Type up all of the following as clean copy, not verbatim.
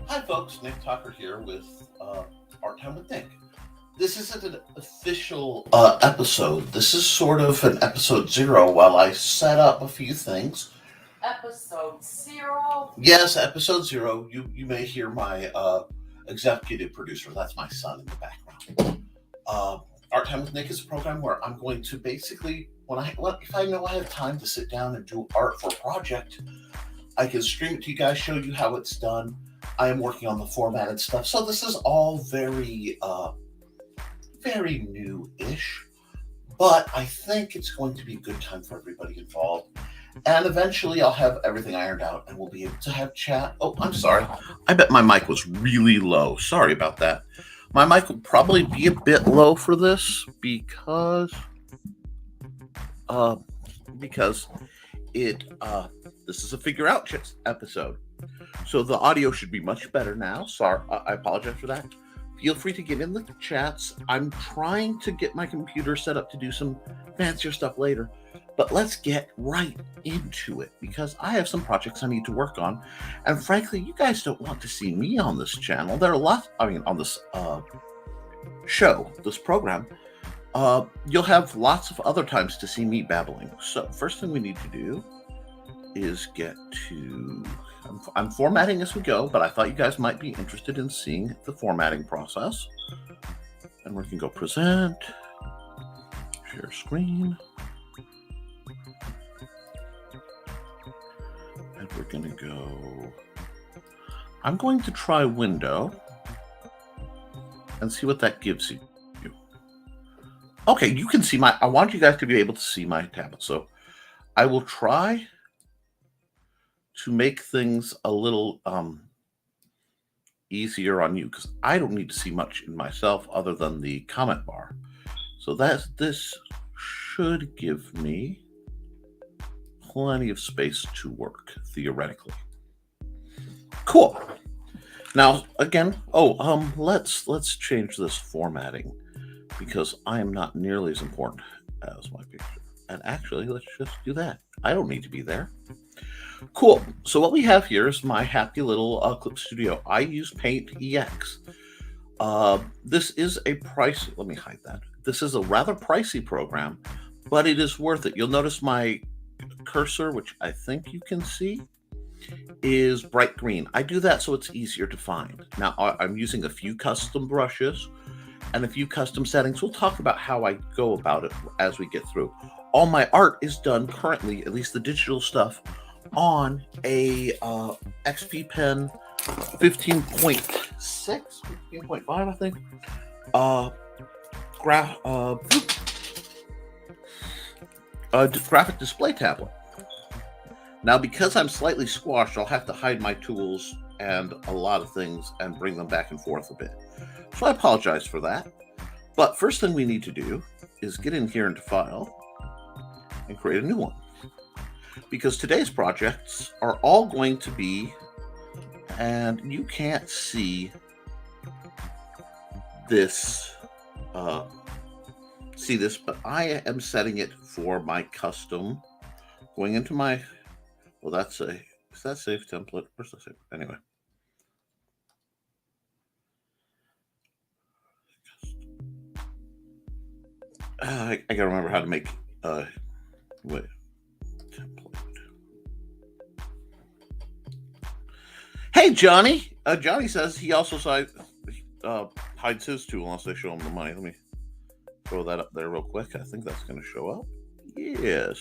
Hi, folks. Nick Tucker here with Art Time with Nick. This isn't an official episode. This is sort of an episode zero while I set up a few things. Episode zero? Yes, episode zero. You may hear my executive producer. That's my son in the background. Art Time with Nick is a program where I'm going to basically, if I know I have time to sit down and do art for a project, I can stream it to you guys, show you how it's done. I am working on the formatted stuff, so this is all very new-ish, but I think it's going to be a good time for everybody involved. And eventually I'll have everything ironed out and we'll be able to have chat. Oh, I'm sorry. I bet my mic was really low. Sorry about that. My mic will probably be a bit low for this because this is a figure out episode. So the audio should be much better now. Sorry, I apologize for that. Feel free to get in the chats. I'm trying to get my computer set up to do some fancier stuff later. But let's get right into it because I have some projects I need to work on. And frankly, you guys don't want to see me on this channel. There are lots, on this show, this program. You'll have lots of other times to see me babbling. So first thing we need to do is get to... I'm formatting as we go, but I thought you guys might be interested in seeing the formatting process. And we can go present, share screen. And we're going to go... I'm going to try window and see what that gives you. Okay, you can see I want you guys to be able to see my tablet. So I will try to make things a little easier on you because I don't need to see much in myself other than the comment bar. So this should give me plenty of space to work theoretically. Cool. Now again, let's change this formatting because I am not nearly as important as my picture. And actually, let's just do that. I don't need to be there. Cool. So what we have here is my happy little Clip Studio. I use Paint EX. This is a price. Let me hide that. This is a rather pricey program, but it is worth it. You'll notice my cursor, which I think you can see, is bright green. I do that so it's easier to find. Now I'm using a few custom brushes and a few custom settings. We'll talk about how I go about it as we get through. All my art is done currently, at least the digital stuff, on a XP Pen 15.6, 15.5, I think. Graphic display tablet. Now, because I'm slightly squashed, I'll have to hide my tools and a lot of things and bring them back and forth a bit. So I apologize for that. But first thing we need to do is get in here into File and create a new one. Because today's projects are all going to be, and you can't see this, but I am setting it for my custom. Going into my, is that save template? Where's the save? Anyway. I gotta remember how to make, template. Hey, Johnny. Johnny says he also hides his tool unless they show him the money. Let me throw that up there real quick. I think that's going to show up. Yes.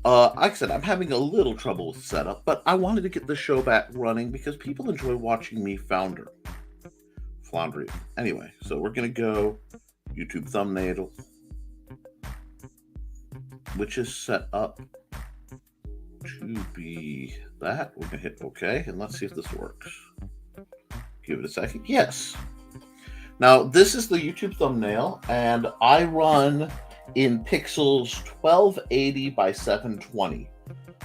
Like I said, I'm having a little trouble with setup, but I wanted to get the show back running because people enjoy watching me flounder. Anyway, so we're going to go YouTube thumbnail, which is set up to be that. We're going to hit OK, and let's see if this works. Give it a second. Yes. Now, this is the YouTube thumbnail, and I run in pixels 1280 by 720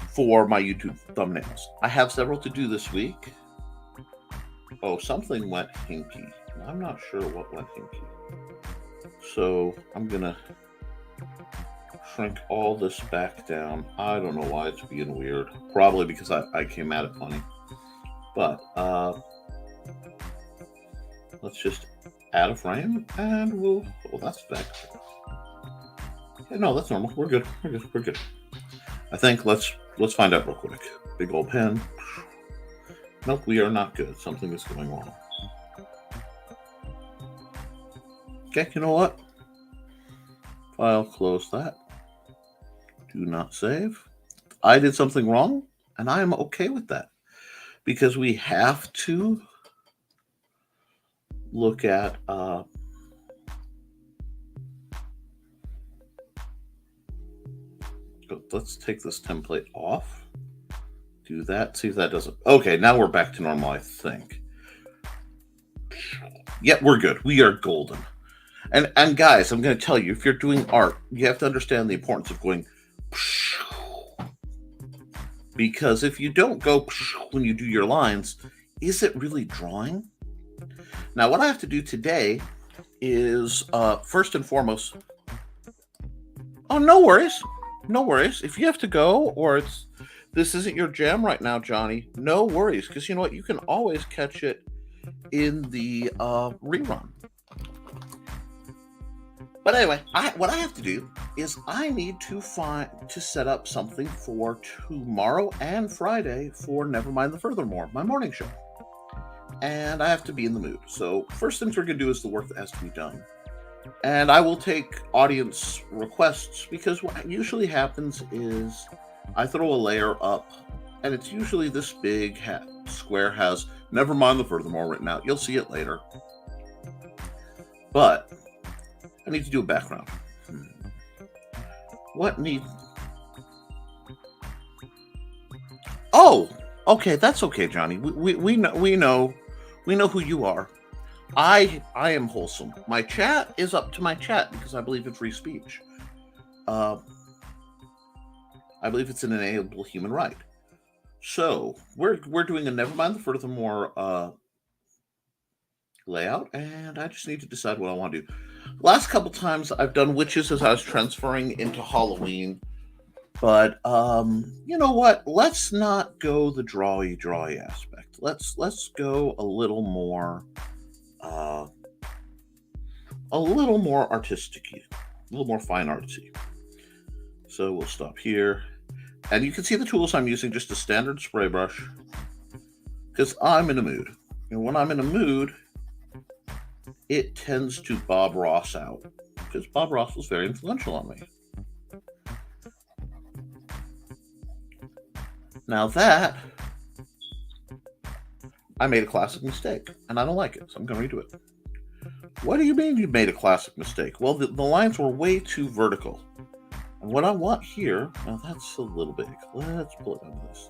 for my YouTube thumbnails. I have several to do this week. Oh, something went hinky. I'm not sure what went hinky. So I'm going to shrink all this back down. I don't know why it's being weird. Probably because I came at it funny. But let's just add a frame and we'll, oh, that's vector. Yeah, no, that's normal. We're good. We're good. I think let's find out real quick. Big old pen. Nope, we are not good. Something is going wrong. Okay, you know what? File, close that. Do not save. I did something wrong, and I am okay with that. Because we have to look at let's take this template off. Do that. See if that doesn't. Okay, now we're back to normal, I think. Yep, we're good. We are golden. And guys, I'm going to tell you, if you're doing art, you have to understand the importance of going, because if you don't go when you do your lines, is it really drawing? Now, what I have to do today is, first and foremost, oh, no worries. No worries. If you have to go or this isn't your jam right now, Johnny, no worries. Because you know what? You can always catch it in the rerun. But anyway, what I have to do is I need to set up something for tomorrow and Friday for Nevermind the Furthermore, my morning show. And I have to be in the mood. So first things we're going to do is the work that has to be done. And I will take audience requests because what usually happens is I throw a layer up and it's usually this big square has Nevermind the Furthermore written out. You'll see it later. But I need to do a background. What needs... Oh, okay, that's okay, Johnny. We know who you are. I am wholesome. My chat is up to my chat because I believe in free speech. I believe it's an inalienable human right. So we're doing a Nevermind the Furthermore layout, and I just need to decide what I want to do. Last couple times I've done witches as I was transferring into Halloween, but you know what? Let's not go the drawy aspect. Let's go a little more artistic-y, a little more fine artsy. So we'll stop here, and you can see the tools I'm using. Just a standard spray brush, because I'm in a mood, and when I'm in a mood, it tends to Bob Ross out, because Bob Ross was very influential on me. Now that, I made a classic mistake, and I don't like it, so I'm going to redo it. What do you mean you made a classic mistake? Well, the lines were way too vertical. And what I want here, now that's a little big. Let's pull it into this.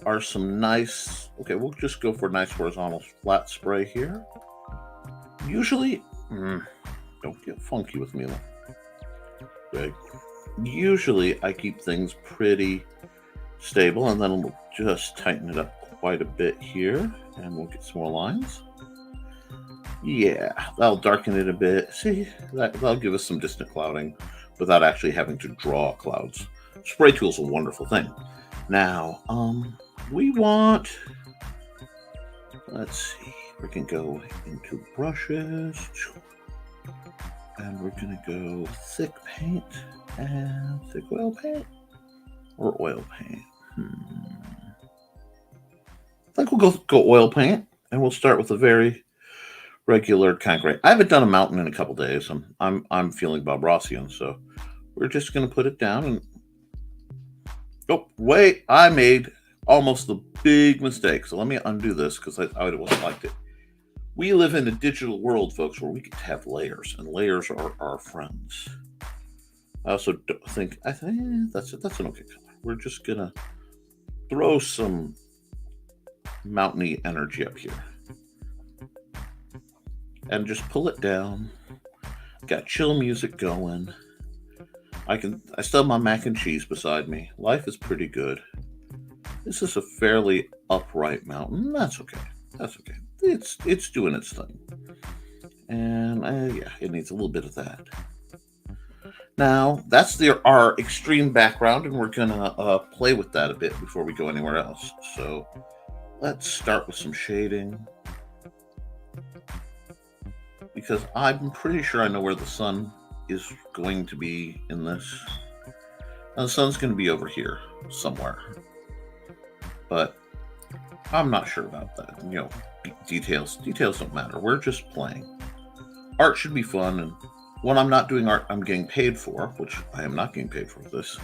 Are some nice, okay, we'll just go for a nice horizontal flat spray here. Usually, don't get funky with me. Okay. Usually I keep things pretty stable, and then we'll just tighten it up quite a bit here, and we'll get some more lines. Yeah, that'll darken it a bit. See, that'll give us some distant clouding without actually having to draw clouds. Spray tool's a wonderful thing. Now, we want, let's see, we can go into brushes, and we're going to go thick paint and thick oil paint, or oil paint. I think we'll go oil paint, and we'll start with a very regular kind of gray. I haven't done a mountain in a couple days. I'm feeling Bob Rossian, so we're just going to put it down. And oh wait, I made almost the big mistake. So let me undo this because I would have liked it. We live in a digital world, folks, where we get to have layers, and layers are our friends. I also think that's an okay color. We're just gonna throw some mountainy energy up here and just pull it down. Got chill music going. I still have my mac and cheese beside me. Life is pretty good. This is a fairly upright mountain. That's okay. That's okay. It's doing its thing. And yeah, it needs a little bit of that. Now, that's our extreme background, and we're going to play with that a bit before we go anywhere else. So let's start with some shading, because I'm pretty sure I know where the sun is going to be in this. Now, the sun's going to be over here somewhere, but I'm not sure about that. Details don't matter. We're just playing. Art should be fun, and when I'm not doing art, I'm getting paid for, which I am not getting paid for this.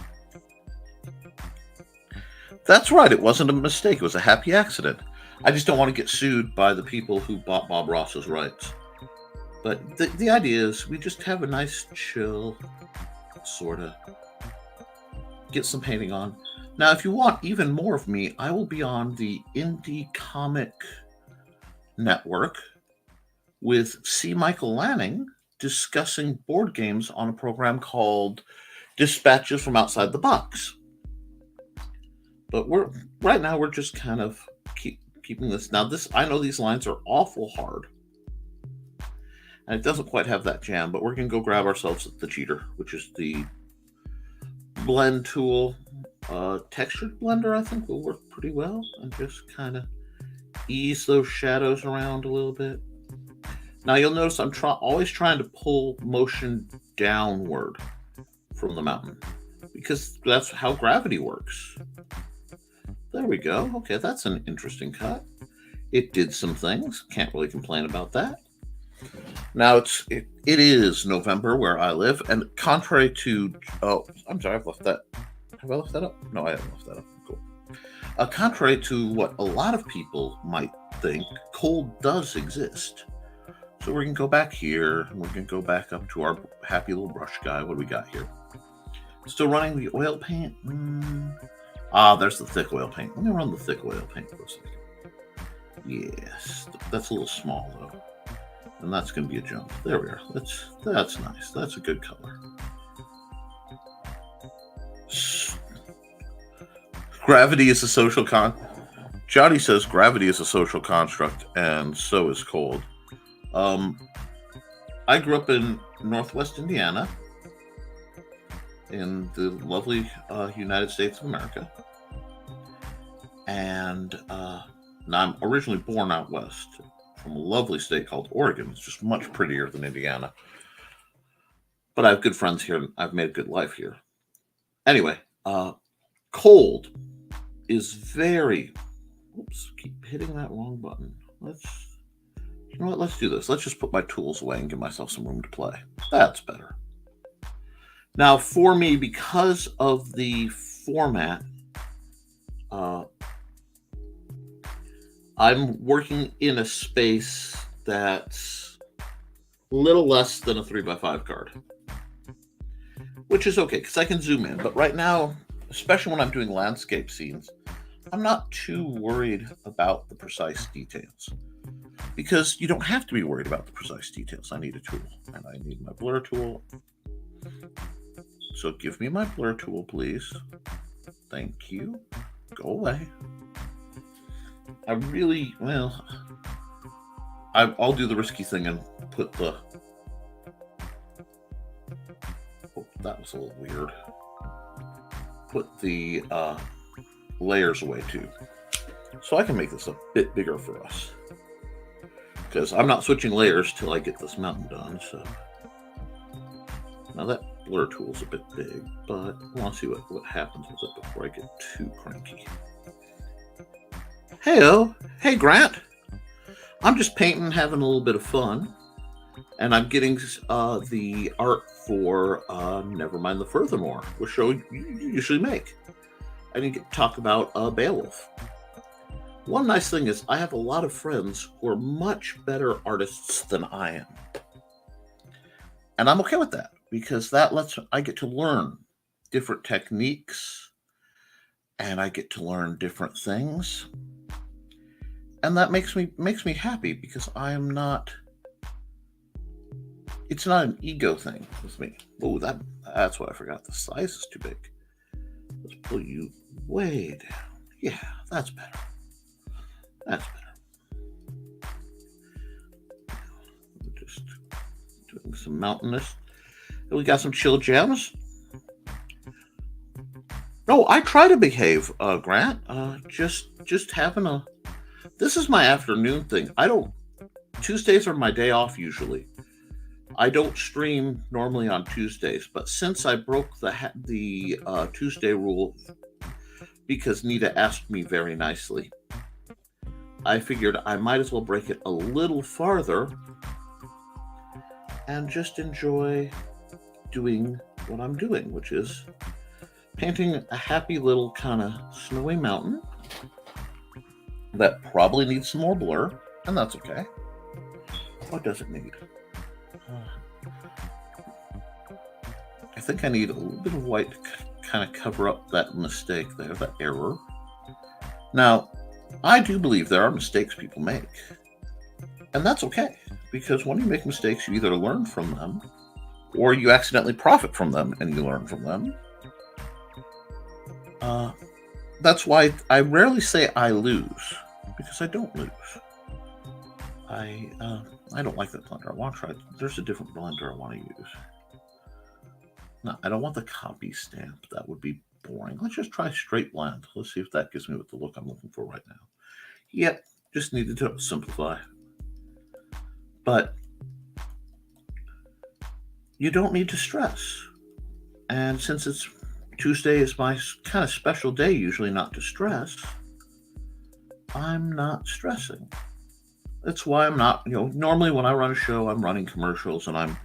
That's right, it wasn't a mistake. It was a happy accident. I just don't want to get sued by the people who bought Bob Ross's rights. But the idea is we just have a nice chill, sort of, get some painting on. Now, if you want even more of me, I will be on the Indie Comic Network with C. Michael Lanning discussing board games on a program called Dispatches from Outside the Box. But right now we're just kind of keeping this. Now, I know these lines are awful hard, and it doesn't quite have that jam, but we're going to go grab ourselves the cheater, which is the blend tool. Textured blender, I think, will work pretty well, and just kind of ease those shadows around a little bit. Now, you'll notice I'm always trying to pull motion downward from the mountain, because that's how gravity works. There we go. Okay, that's an interesting cut. It did some things. Can't really complain about that. Now, it is November where I live, and contrary to... Oh, I'm sorry, I've left that... Have I left that up? No, I haven't left that up. Cool. Contrary to what a lot of people might think, cold does exist. So we're going to go back here, and we're going to go back up to our happy little brush guy. What do we got here? Still running the oil paint? There's the thick oil paint. Let me run the thick oil paint for a second. Yes, that's a little small, though. And that's going to be a jump. There we are. That's nice. That's a good color. Gravity is a social Johnny says gravity is a social construct, and so is cold. I grew up in Northwest Indiana, in the lovely United States of America, and now I'm originally born out west from a lovely state called Oregon. It's just much prettier than Indiana, but I have good friends here, and I've made a good life here. Anyway, cold is very... Oops, keep hitting that wrong button. You know what? Let's do this. Let's just put my tools away and give myself some room to play. That's better. Now, for me, because of the format, I'm working in a space that's a little less than a 3x5 card, which is okay because I can zoom in. But right now, especially when I'm doing landscape scenes, I'm not too worried about the precise details, because you don't have to be worried about the precise details. I need a tool, and I need my blur tool. So give me my blur tool, please. Thank you. Go away. I'll do the risky thing and put the... Oh, that was a little weird. Put the layers away too, so I can make this a bit bigger for us, because I'm not switching layers till I get this mountain done. So now that blur tool's a bit big, but I want to see what happens with it before I get too cranky. Hey Grant, I'm just painting, having a little bit of fun, and I'm getting the art for Never Mind the Furthermore, which show you usually make. I didn't get to talk about Beowulf. One nice thing is I have a lot of friends who are much better artists than I am. And I'm okay with that, because that lets I get to learn different techniques, and I get to learn different things. And that makes me happy, because it's not an ego thing with me. Oh, that's what I forgot. The size is too big. Let's pull you way down. Yeah, that's better. That's better. We're just doing some mountainous. We got some chill gems. No, I try to behave, Grant. Just having a. This is my afternoon thing. I don't. Tuesdays are my day off usually. I don't stream normally on Tuesdays, but since I broke the Tuesday rule because Nita asked me very nicely, I figured I might as well break it a little farther and just enjoy doing what I'm doing, which is painting a happy little kind of snowy mountain that probably needs some more blur, and that's okay. What does it need? I think I need a little bit of white to kind of cover up that mistake there, that error. Now, I do believe there are mistakes people make, and that's okay, because when you make mistakes, you either learn from them, or you accidentally profit from them and you learn from them. That's why I rarely say I lose, because I don't lose. I don't like that blender. I want to try. There's a different blender I want to use. No, I don't want the copy stamp. That would be boring. Let's just try straight blend. Let's see if that gives me what the look I'm looking for right now. Yep, just needed to simplify. But you don't need to stress. And since it's Tuesday is my kind of special day, usually not to stress, I'm not stressing. That's why I'm not, normally when I run a show, I'm running commercials and I'm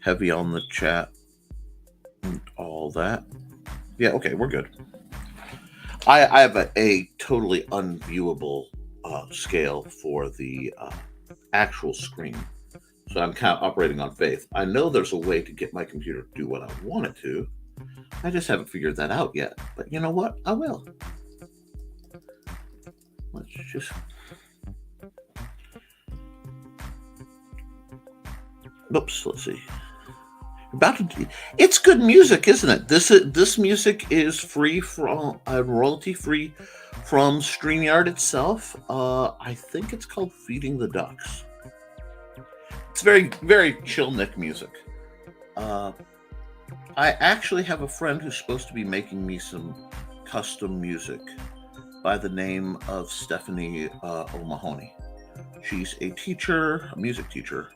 heavy on the chat and all that. Yeah, okay, we're good. I have a totally unviewable scale for the actual screen. So I'm kind of operating on faith. I know there's a way to get my computer to do what I want it to. I just haven't figured that out yet. But you know what? I will. Let's just... Oops, let's see. It's good music, isn't it? This music is free from royalty free from StreamYard itself. I think it's called Feeding the Ducks. It's very, very chill Nick music. I actually have a friend who's supposed to be making me some custom music by the name of Stephanie O'Mahony. She's a teacher, a music teacher,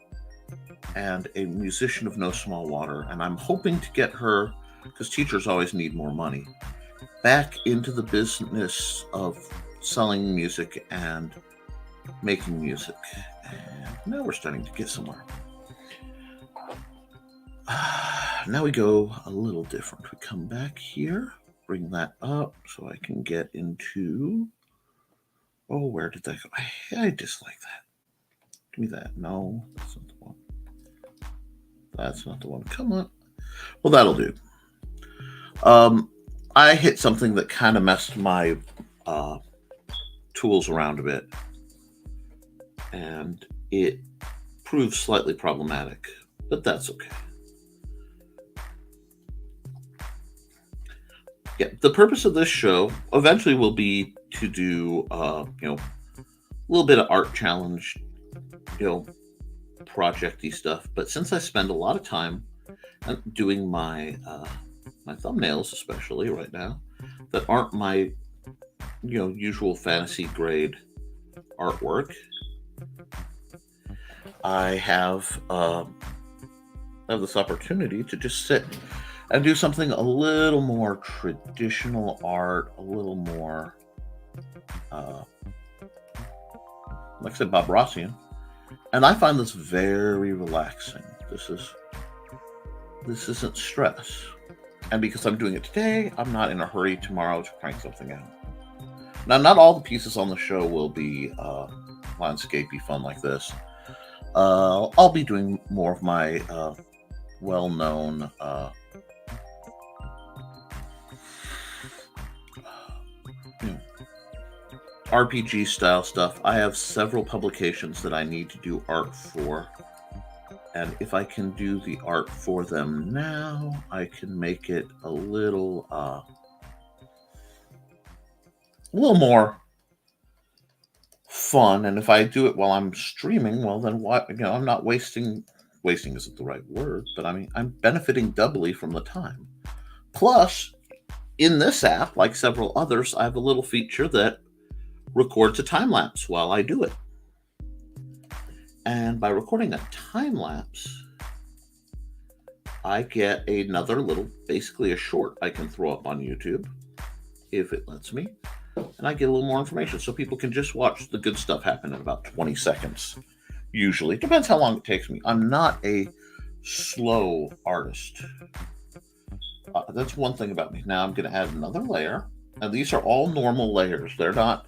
and a musician of no small water. And I'm hoping to get her, because teachers always need more money, back into the business of selling music and making music. And now we're starting to get somewhere. Now we go a little different. We come back here, bring that up so I can get into... Oh, where did that go? I dislike that. Give me that. No, that's not the one. That's not the one. Come on. Well, that'll do. I hit something that kind of messed my tools around a bit, and it proved slightly problematic, but that's okay. Yeah, the purpose of this show eventually will be to do, a little bit of art challenge, projecty stuff. But since I spend a lot of time doing my thumbnails, especially right now, that aren't my usual fantasy grade artwork, I have this opportunity to just sit and do something a little more traditional art, a little more, like I said, Bob Rossian. And I find this very relaxing. This isn't stress. And because I'm doing it today, I'm not in a hurry tomorrow to crank something out. Now, not all the pieces on the show will be landscapey fun like this. I'll be doing more of my well-known RPG style stuff. I have several publications that I need to do art for, and if I can do the art for them now, I can make it a little more fun. And if I do it while I'm streaming, well, then what? I'm not wasting wasting isn't the right word, but I mean, I'm benefiting doubly from the time. Plus, in this app, like several others, I have a little feature that records a time lapse while I do it. And by recording a time lapse, I get another little, basically a short I can throw up on YouTube if it lets me. And I get a little more information so people can just watch the good stuff happen in about 20 seconds. Usually. It depends how long it takes me. I'm not a slow artist. That's one thing about me. Now I'm going to add another layer. Now these are all normal layers. They're not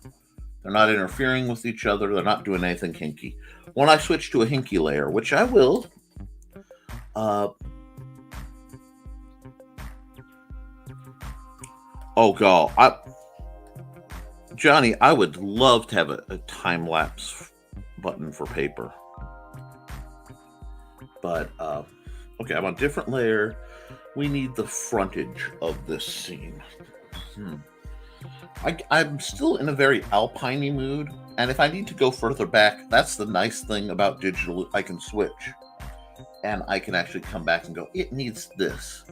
interfering with each other. They're not doing anything hinky. When I switch to a hinky layer, which I will, oh god, Johnny, I would love to have a time lapse button for paper. But okay, I'm on a different layer. We need the frontage of this scene. I'm still in a very alpine-y mood, and if I need to go further back, that's the nice thing about digital. I can switch, and I can actually come back and go, it needs this.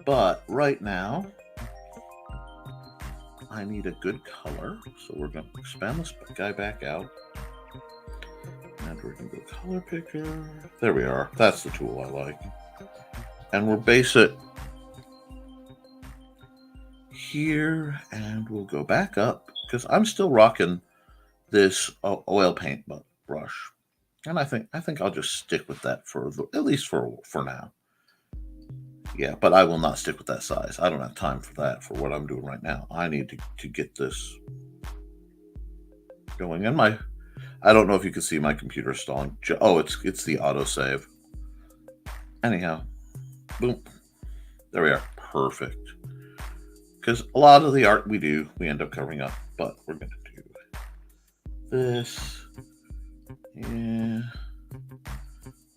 But right now, I need a good color, so we're going to expand this guy back out. And we're going to go color picker. There we are. That's the tool I like. And we'll base it here, and we'll go back up because I'm still rocking this oil paint brush, and I think I'll just stick with that at least for now. Yeah, but I will not stick with that size. I don't have time for that for what I'm doing right now. I need to get this going. And I don't know if you can see my computer stalling. Oh, it's the autosave. Anyhow, boom. There we are. Perfect. Because a lot of the art we end up covering up. But we're going to do this. Yeah.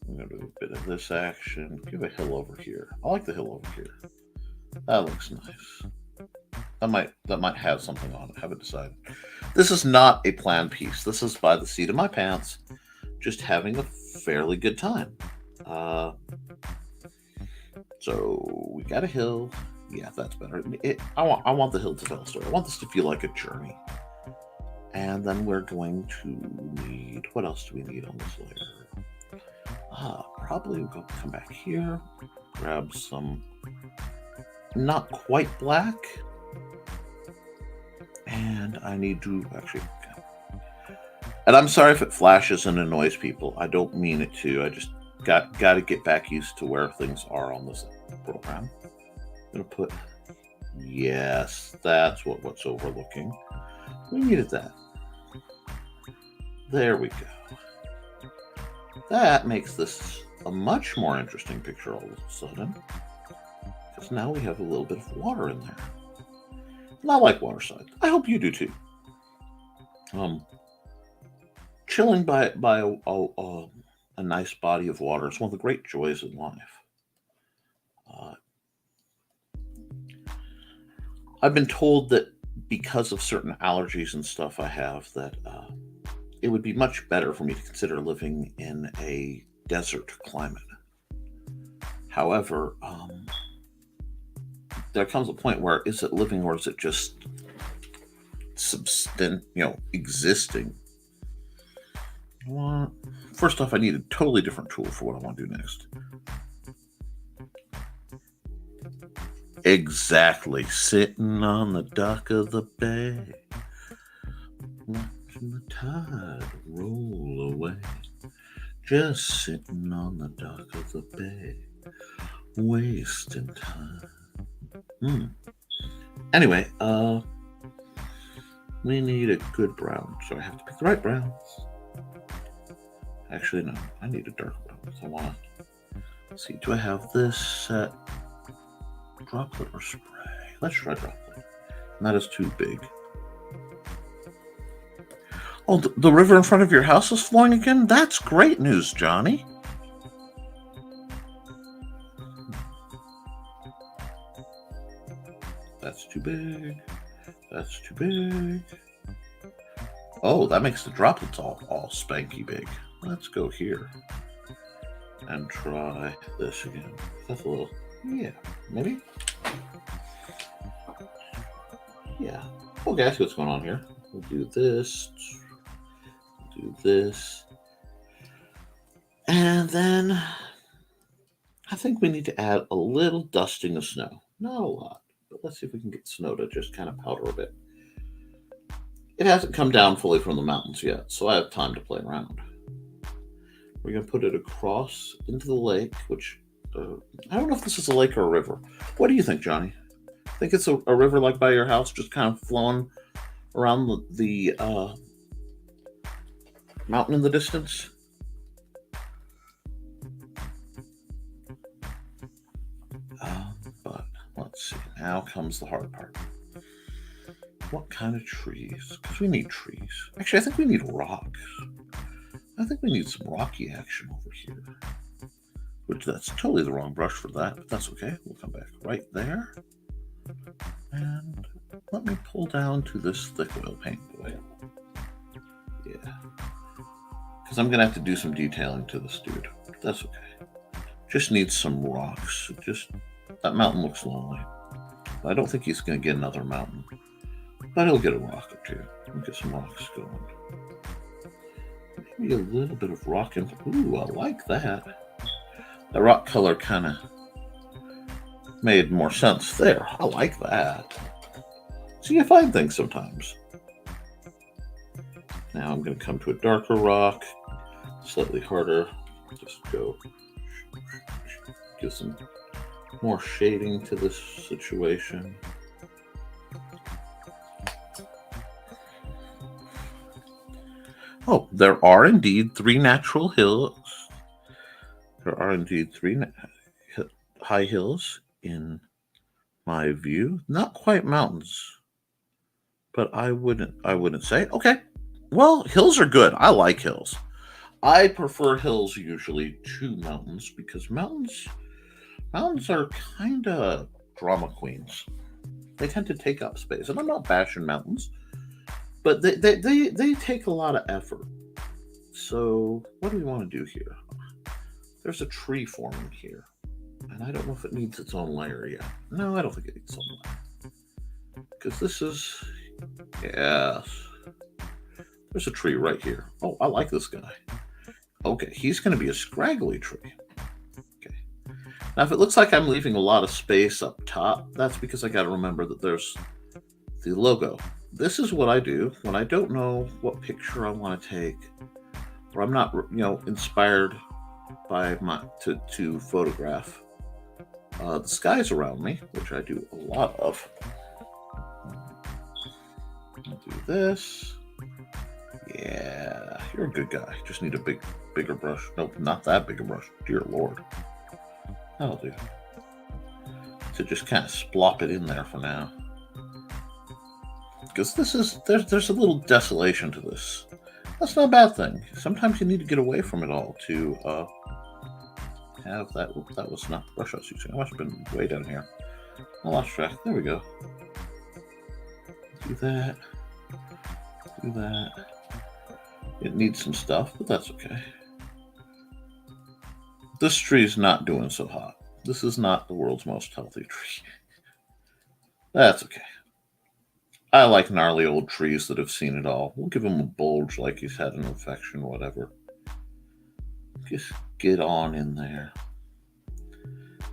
I'm going to do a bit of this action. Give a hill over here. I like the hill over here. That looks nice. That might have something on it. Haven't decided. This is not a planned piece. This is by the seat of my pants. Just having a fairly good time. So we got a hill. Yeah, that's better. I want the hill to tell a story. I want this to feel like a journey. And then we're going to need, what else do we need on this layer? Probably we'll come back here, grab some not quite black, and I need to actually, and I'm sorry if it flashes and annoys people. I don't mean it to. I just got to get back used to where things are on this program. I'm gonna put, yes, that's what's overlooking. We needed that. There we go. That makes this a much more interesting picture all of a sudden, because now we have a little bit of water in there. And I like waterside. I hope you do too. Chilling by a nice body of water is one of the great joys in life. I've been told that because of certain allergies and stuff I have, that it would be much better for me to consider living in a desert climate. However, there comes a point where, is it living or is it just existing? Well, first off, I need a totally different tool for what I want to do next. Exactly. Sitting on the dock of the bay, watching the tide roll away. Just sitting on the dock of the bay, wasting time. Anyway, we need a good brown, so I have to pick the right browns. Actually, no, I need a dark brown because I want to see. Do I have this set? Droplet or spray? Let's try droplet. That is too big. Oh, the river in front of your house is flowing again? That's great news, Johnny. That's too big. That's too big. Oh, that makes the droplets all spanky big. Let's go here. and try this again. That's a little, yeah, maybe? Yeah. Okay, I see what's going on here. We'll do this. Do this. And then I think we need to add a little dusting of snow. Not a lot, but let's see if we can get snow to just kind of powder a bit. It hasn't come down fully from the mountains yet, so I have time to play around. We're going to put it across into the lake, which I don't know if this is a lake or a river. What do you think, Johnny? Think it's a river like by your house, just kind of flowing around the mountain in the distance? But let's see. Now comes the hard part. What kind of trees? Because we need trees. Actually, I think we need rocks. I think we need some rocky action over here. Which that's totally the wrong brush for that, but that's okay. We'll come back right there. And let me pull down to this thick oil paint boy. Yeah. Because I'm going to have to do some detailing to this dude. But that's okay. Just needs some rocks. That mountain looks lonely. I don't think he's going to get another mountain. But he'll get a rock or two. We'll get some rocks going. Maybe a little bit of rock. Ooh, I like that. The rock color kind of made more sense there. I like that. See, you find things sometimes. Now I'm going to come to a darker rock. Slightly harder. Just go. Give some more shading to this situation. Oh, there are indeed 3 natural hills. There are indeed 3 high hills in my view. Not quite mountains, but I wouldn't say. Okay, well, hills are good. I like hills. I prefer hills usually to mountains because mountains are kind of drama queens. They tend to take up space, and I'm not bashing mountains. But they take a lot of effort. So what do we want to do here? There's a tree forming here. And I don't know if it needs its own layer yet. No, I don't think it needs its own layer. Because this is... Yes. There's a tree right here. Oh, I like this guy. Okay, he's going to be a scraggly tree. Okay. Now, if it looks like I'm leaving a lot of space up top, that's because I got to remember that there's the logo. This is what I do when I don't know what picture I want to take, or I'm not, inspired by to photograph the skies around me, which I do a lot of. I'll do this. Yeah, you're a good guy. Just need a bigger brush. Nope, not that big a brush. Dear Lord, that'll do. So just kind of splop it in there for now. Because there's a little desolation to this. That's not a bad thing. Sometimes you need to get away from it all to have that. That was not the brush I was using. I must have been way down here. I lost track. There we go. Do that. Do that. It needs some stuff, but that's okay. This tree is not doing so hot. This is not the world's most healthy tree. That's okay. I like gnarly old trees that have seen it all. We'll give him a bulge like he's had an infection, whatever. Just get on in there.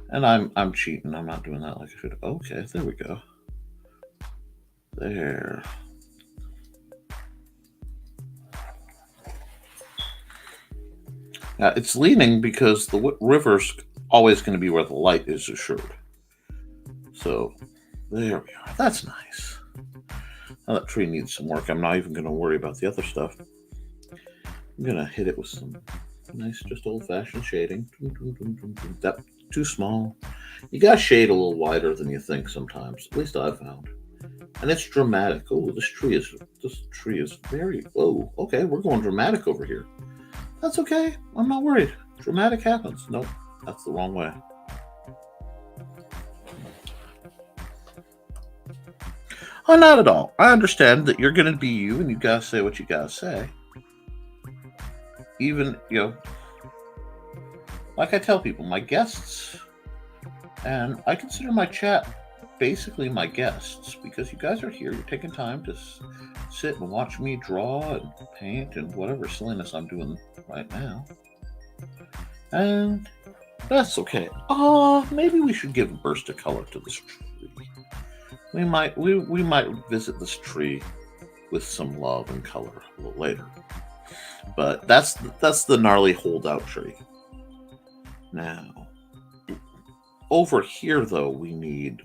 And I'm cheating. I'm not doing that like I should. Okay, there we go. There. Now, it's leaning because the river's always going to be where the light is assured. So, there we are. That's nice. Now that tree needs some work. I'm not even going to worry about the other stuff. I'm going to hit it with some nice, just old-fashioned shading. That too small. You got to shade a little wider than you think sometimes. At least I've found. And it's dramatic. Oh, this tree is very... Whoa, okay, we're going dramatic over here. That's okay. I'm not worried. Dramatic happens. Nope, that's the wrong way. Oh, not at all. I understand that you're going to be you and you got to say what you got to say. Even, like I tell people, my guests, and I consider my chat basically my guests because you guys are here. You're taking time to sit and watch me draw and paint and whatever silliness I'm doing right now. And that's okay. Maybe we should give a burst of color to this tree. We might visit this tree with some love and color a little later. But that's the gnarly holdout tree. Now, over here though, we need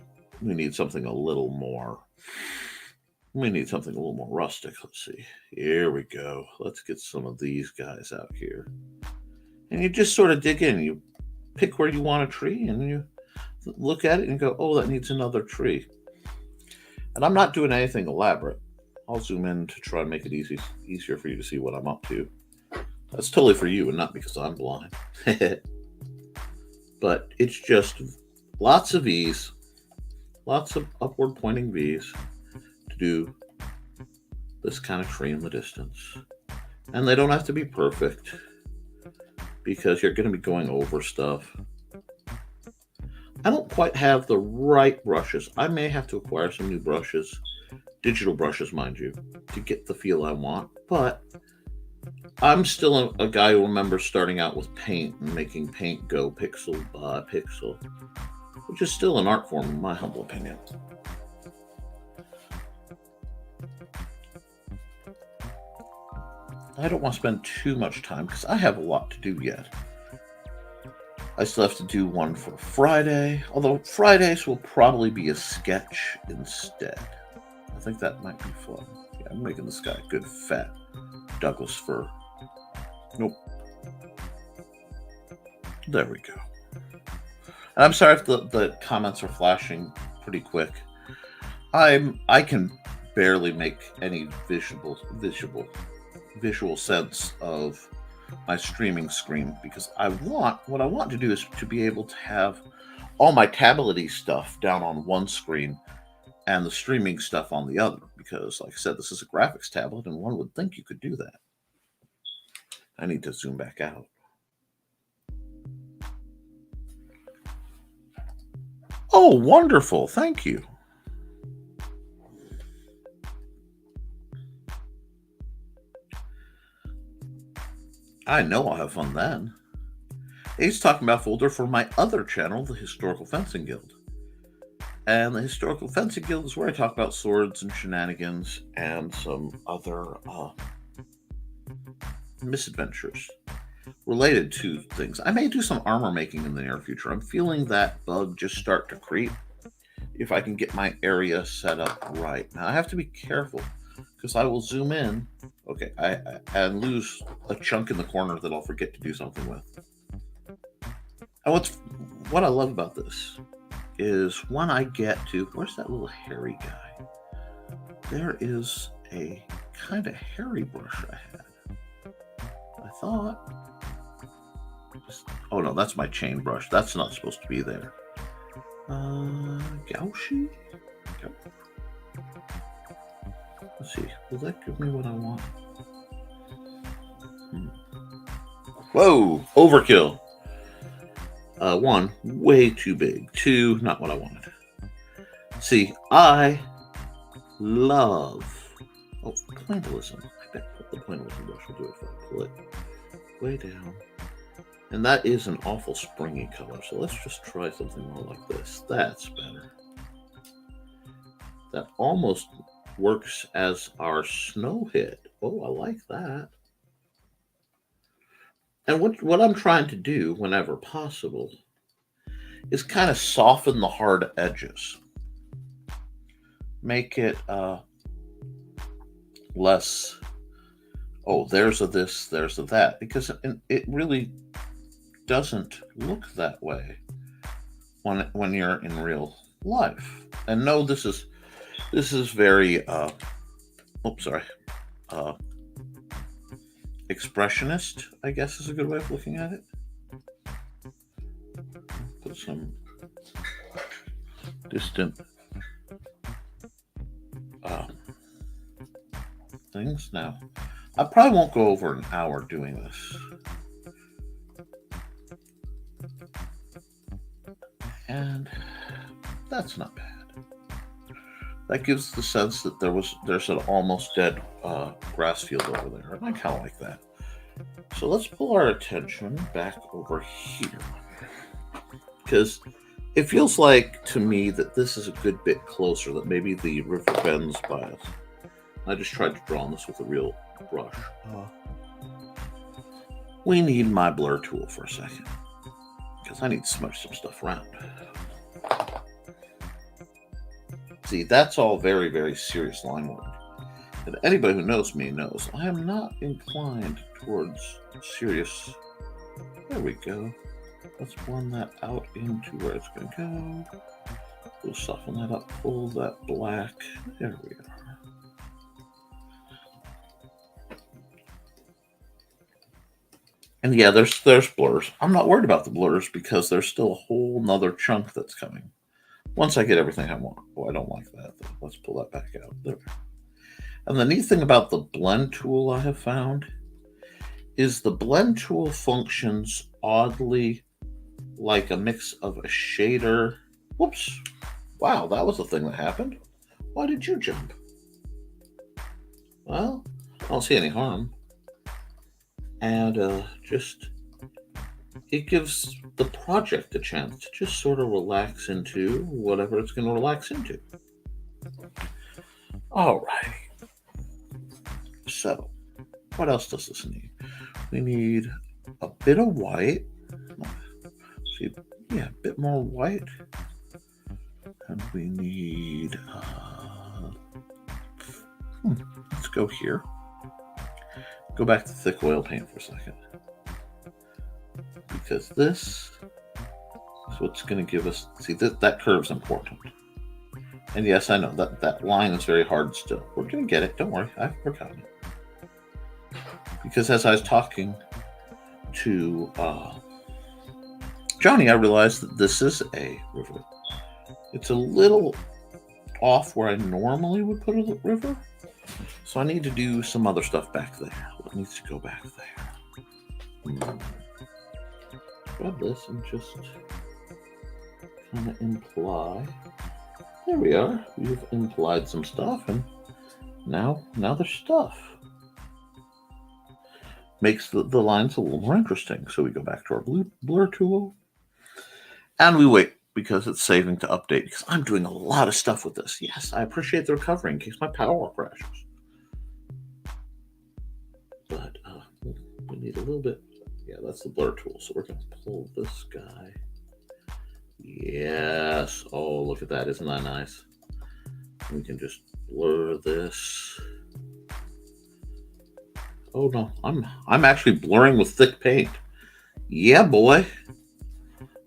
something a little more. We need something a little more rustic. Let's see. Here we go. Let's get some of these guys out here. And you just sort of dig in. You pick where you want a tree and you look at it and go, oh, that needs another tree. And I'm not doing anything elaborate. I'll zoom in to try and make it easier for you to see what I'm up to. That's totally for you and not because I'm blind. But it's just lots of V's, lots of upward pointing V's to do this kind of tree in the distance. And they don't have to be perfect because you're going to be going over stuff. I don't quite have the right brushes. I may have to acquire some new brushes, digital brushes, mind you, to get the feel I want. But I'm still a guy who remembers starting out with paint and making paint go pixel by pixel, which is still an art form in my humble opinion. I don't want to spend too much time because I have a lot to do yet. I still have to do one for Friday, although Fridays will probably be a sketch instead. I think that might be fun. Yeah, I'm making this guy a good fat Douglas fir. Nope. There we go. And I'm sorry if the comments are flashing pretty quick. I can barely make any visual sense of my streaming screen because what I want to do is to be able to have all my tablet-y stuff down on one screen and the streaming stuff on the other, because like I said, this is a graphics tablet and one would think you could do that. I need to zoom back out. Oh, wonderful. Thank you. I know I'll have fun then. He's talking about folder for my other channel, the Historical Fencing Guild. And the Historical Fencing Guild is where I talk about swords and shenanigans and some other misadventures related to things. I may do some armor making in the near future. I'm feeling that bug just start to creep if I can get my area set up right. Now I have to be careful because I will zoom in, and lose a chunk in the corner that I'll forget to do something with. And what I love about this is when I get to, where's that little hairy guy? There is a kind of hairy brush I had. I thought, oh no, that's my chain brush. That's not supposed to be there. Gouache? Let's see, will that give me what I want? Whoa, overkill. 1, way too big. 2, not what I wanted. See, I love pointillism. I bet the pointillism brush will do it if I pull it way down. And that is an awful springy color, so let's just try something more like this. That's better. That almost works as our snow hit. Oh, I like that. And what I'm trying to do whenever possible is kind of soften the hard edges. Make it less, oh, there's a this, there's a that, because it really doesn't look that way when you're in real life. And no, this is very expressionist, I guess is a good way of looking at it. Put some distant things. Now, I probably won't go over an hour doing this. And that's not bad. That gives the sense that there's an almost dead grass field over there, and I kind of like that. So let's pull our attention back over here, because it feels like to me that this is a good bit closer, that maybe the river bends by us. I just tried to draw on this with a real brush. We need my blur tool for a second, because I need to smudge some stuff around. See, that's all very, very serious line work. And anybody who knows me knows I am not inclined towards serious. There we go. Let's blend that out into where it's going to go. We'll soften that up, pull that black. There we are. And yeah, there's blurs. I'm not worried about the blurs because there's still a whole nother chunk that's coming. Once I get everything I want. Oh, I don't like that, though. Let's pull that back out. There. And the neat thing about the blend tool I have found is the blend tool functions oddly like a mix of a shader. Whoops. Wow, that was the thing that happened. Why did you jump? Well, I don't see any harm. And just... it gives the project a chance to just sort of relax into whatever it's going to relax into. All right. So, what else does this need? We need a bit of white. See, yeah, a bit more white. And we need... let's go here. Go back to thick oil paint for a second. Because this is what's going to give us... see, that curve's important. And yes, I know that line is very hard still. We're going to get it. Don't worry. I've forgotten it. Because as I was talking to Johnny, I realized that this is a river. It's a little off where I normally would put a river. So I need to do some other stuff back there. What needs to go back there? Grab this and just kind of imply. There we are. We've implied some stuff, and now there's stuff. Makes the lines a little more interesting. So we go back to our blur tool, and we wait because it's saving to update. Because I'm doing a lot of stuff with this. Yes, I appreciate the recovery in case my power crashes. But we need a little bit. Yeah, that's the blur tool. So we're going to pull this guy. Yes. Oh, look at that. Isn't that nice? We can just blur this. Oh, no. I'm actually blurring with thick paint. Yeah, boy.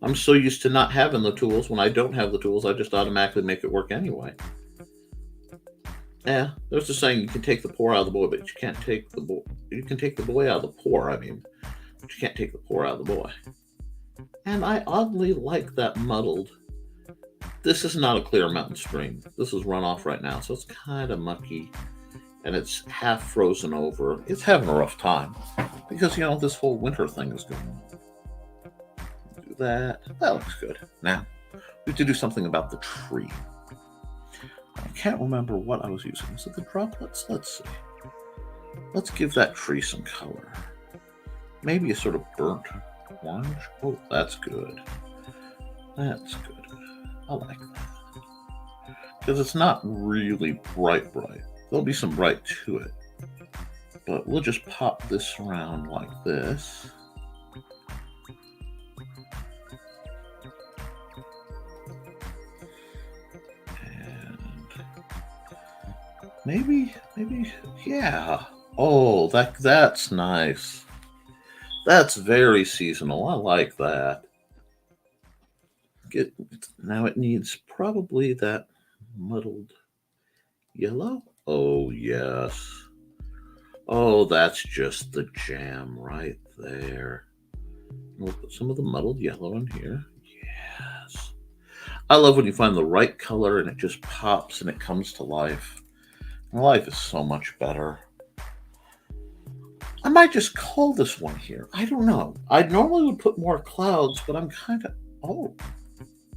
I'm so used to not having the tools. When I don't have the tools, I just automatically make it work anyway. Yeah, there's the saying, you can take the pour out of the boy, but you can't take the boy. You can take the boy out of the pour, but you can't take the pour out of the boy. And I oddly like that muddled. This is not a clear mountain stream. This is runoff right now, so it's kind of mucky. And it's half frozen over. It's having a rough time. Because, this whole winter thing is going on. Do that. That looks good. Now, we have to do something about the tree. I can't remember what I was using. Was it the droplets? Let's see. Let's give that tree some color. Maybe a sort of burnt orange. Oh, that's good. That's good. I like that. Because it's not really bright. There'll be some bright to it. But we'll just pop this around like this. Maybe, yeah. Oh, that's nice. That's very seasonal. I like that. Now it needs probably that muddled yellow. Oh, yes. Oh, that's just the jam right there. We'll put some of the muddled yellow in here. Yes. I love when you find the right color and it just pops and it comes to life. Life is so much better. I might just call this one here. I don't know. I normally would put more clouds, but I'm kind of... Oh.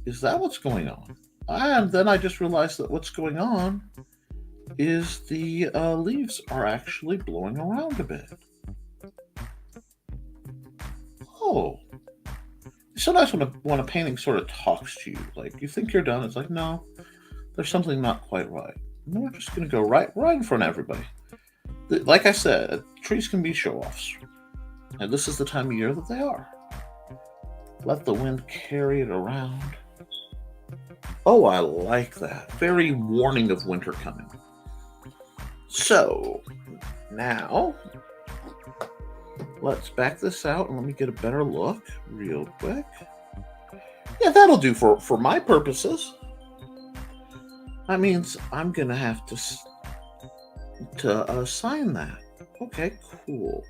Is that what's going on? And then I just realized that what's going on is the leaves are actually blowing around a bit. Oh. Sometimes when a painting sort of talks to you, like you think you're done, it's like, no, there's something not quite right. And we're just going to go right in front of everybody. Like I said, trees can be show-offs. And this is the time of year that they are. Let the wind carry it around. Oh, I like that. Very warning of winter coming. So, now, let's back this out and let me get a better look real quick. Yeah, that'll do for my purposes. That means I'm going to have to sign that. Okay, cool.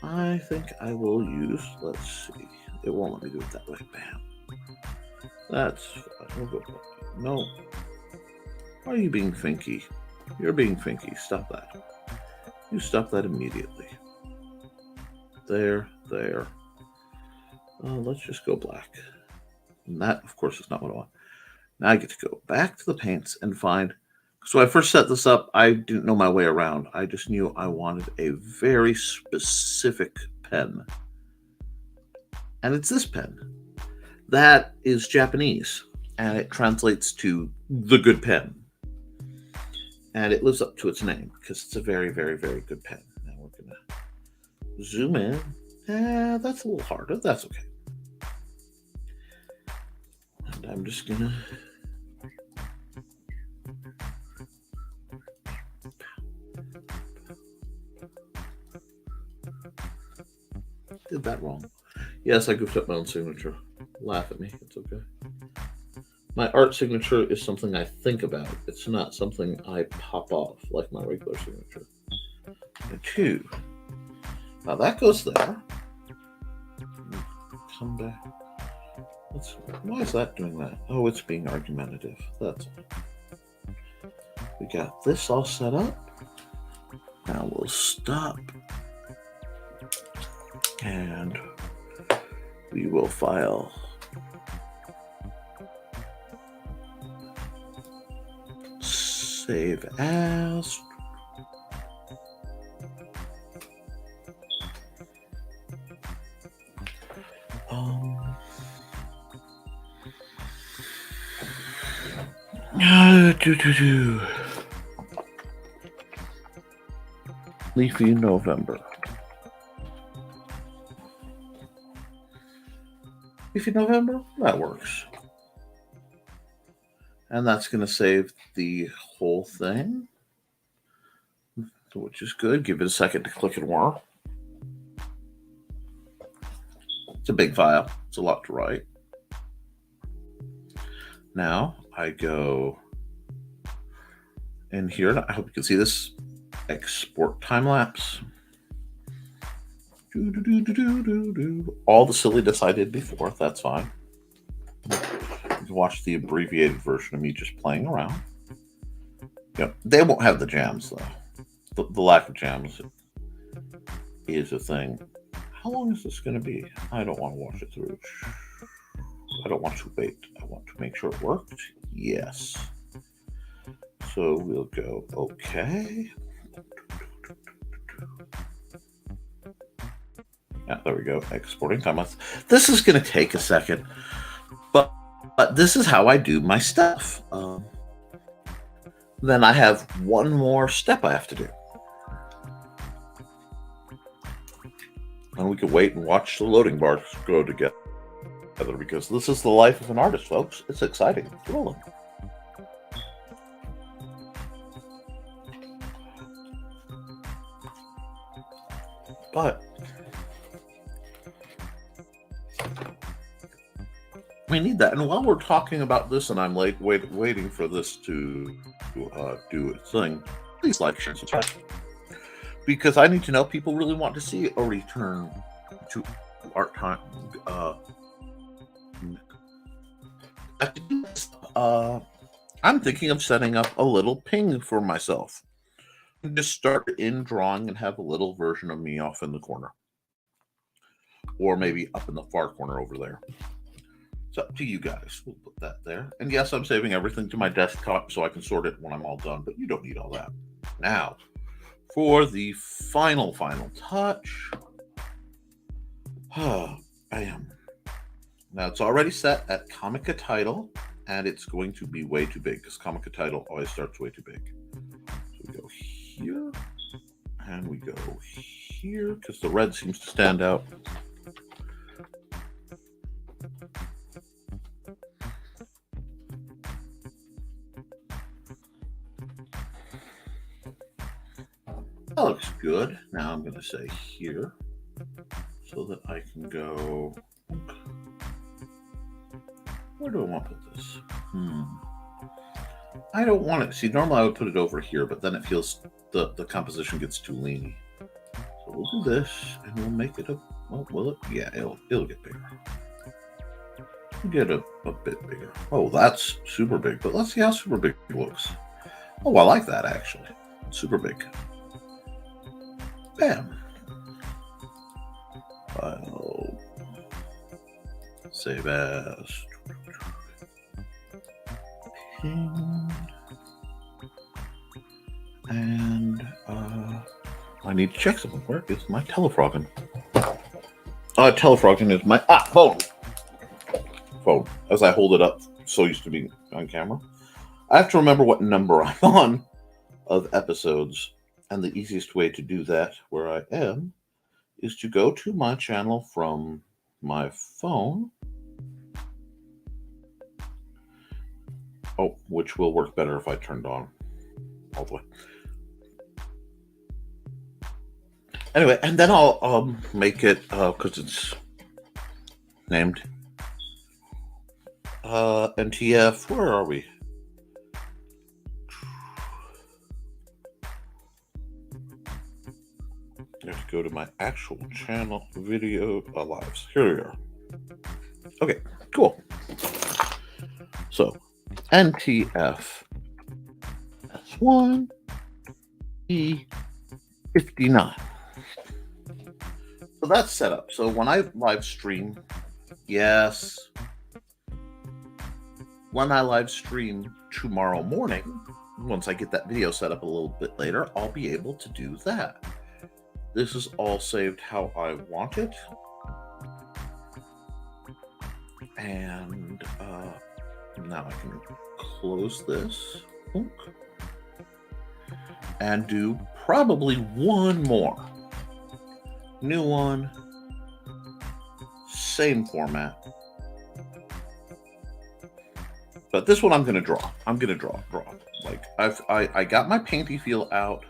I think I will use, let's see. It won't let me do it that way. Bam. That's fine. We'll go. No. Why are you being finky? You're being finky. Stop that. You stop that immediately. There. Let's just go black. And that, of course, is not what I want. Now I get to go back to the paints and find. So when I first set this up, I didn't know my way around. I just knew I wanted a very specific pen. And it's this pen. That is Japanese. And it translates to the good pen. And it lives up to its name because it's a very, very, very good pen. Now we're going to zoom in. That's a little harder. That's okay. And I'm just going to... Did that wrong. Yes, I goofed up my own signature. Laugh at me. It's okay. My art signature is something I think about. It's not something I pop off like my regular signature. And 2. Now that goes there. Come back. Why is that doing that? Oh, it's being argumentative. That's all. We got this all set up. Now we'll stop. And we will file save as. Leafy November. Leafy November? That works. And that's going to save the whole thing, which is good. Give it a second to click and more. It's a big file. It's a lot to write. Now I go in here. I hope you can see this. Export time lapse. All the silliness I did before. That's fine. You can watch the abbreviated version of me just playing around. Yep. They won't have the jams though. The lack of jams is a thing. How long is this going to be? I don't want to watch it through. I don't want to wait. I want to make sure it worked. Yes. So we'll go okay. Yeah, there we go. Exporting timelapse. This is going to take a second, but this is how I do my stuff. Then I have one more step I have to do. And we can wait and watch the loading bars go together because this is the life of an artist, folks. It's exciting. It's thrilling. But we need that. And while we're talking about this, and I'm waiting for this to do its thing, please like, share, and subscribe. Because I need to know people really want to see a return to art time. I'm thinking of setting up a little ping for myself. Just start in drawing and have a little version of me off in the corner. Or maybe up in the far corner over there. It's up to you guys. We'll put that there. And yes, I'm saving everything to my desktop so I can sort it when I'm all done, but you don't need all that. Now, for the final touch. Bam. Now it's already set at Comica title, and it's going to be way too big because Comica title always starts way too big. So we go here, and we go here because the red seems to stand out. That looks good. Now I'm going to say here so that I can go. Where do I want to put this? I don't want it. See, normally I would put it over here, but then it feels the composition gets too leany. So we'll do this, and we'll make it a. Well, will it? Yeah, it'll get bigger. We'll get a bit bigger. Oh, that's super big. But let's see how super big it looks. Oh, I like that actually. Super big. Bam. File. Save as. And I need to check something. Where is my Telefroggin? Telefroggin is my phone. As I hold it up, so used to be on camera. I have to remember what number I'm on of episodes, and the easiest way to do that where I am is to go to my channel from my phone. Oh, which will work better if I turned on all the way. Anyway, and then I'll make it because it's named NTF. Where are we? I have to go to my actual channel video lives. Here we are. Okay, cool. So NTF S1 E59. So that's set up. So when I live stream, when I live stream tomorrow morning, once I get that video set up a little bit later, I'll be able to do that. This is all saved how I want it. And now I can close this and do probably one more. New one, same format. But this one I'm going to draw. Like I got my painty feel out.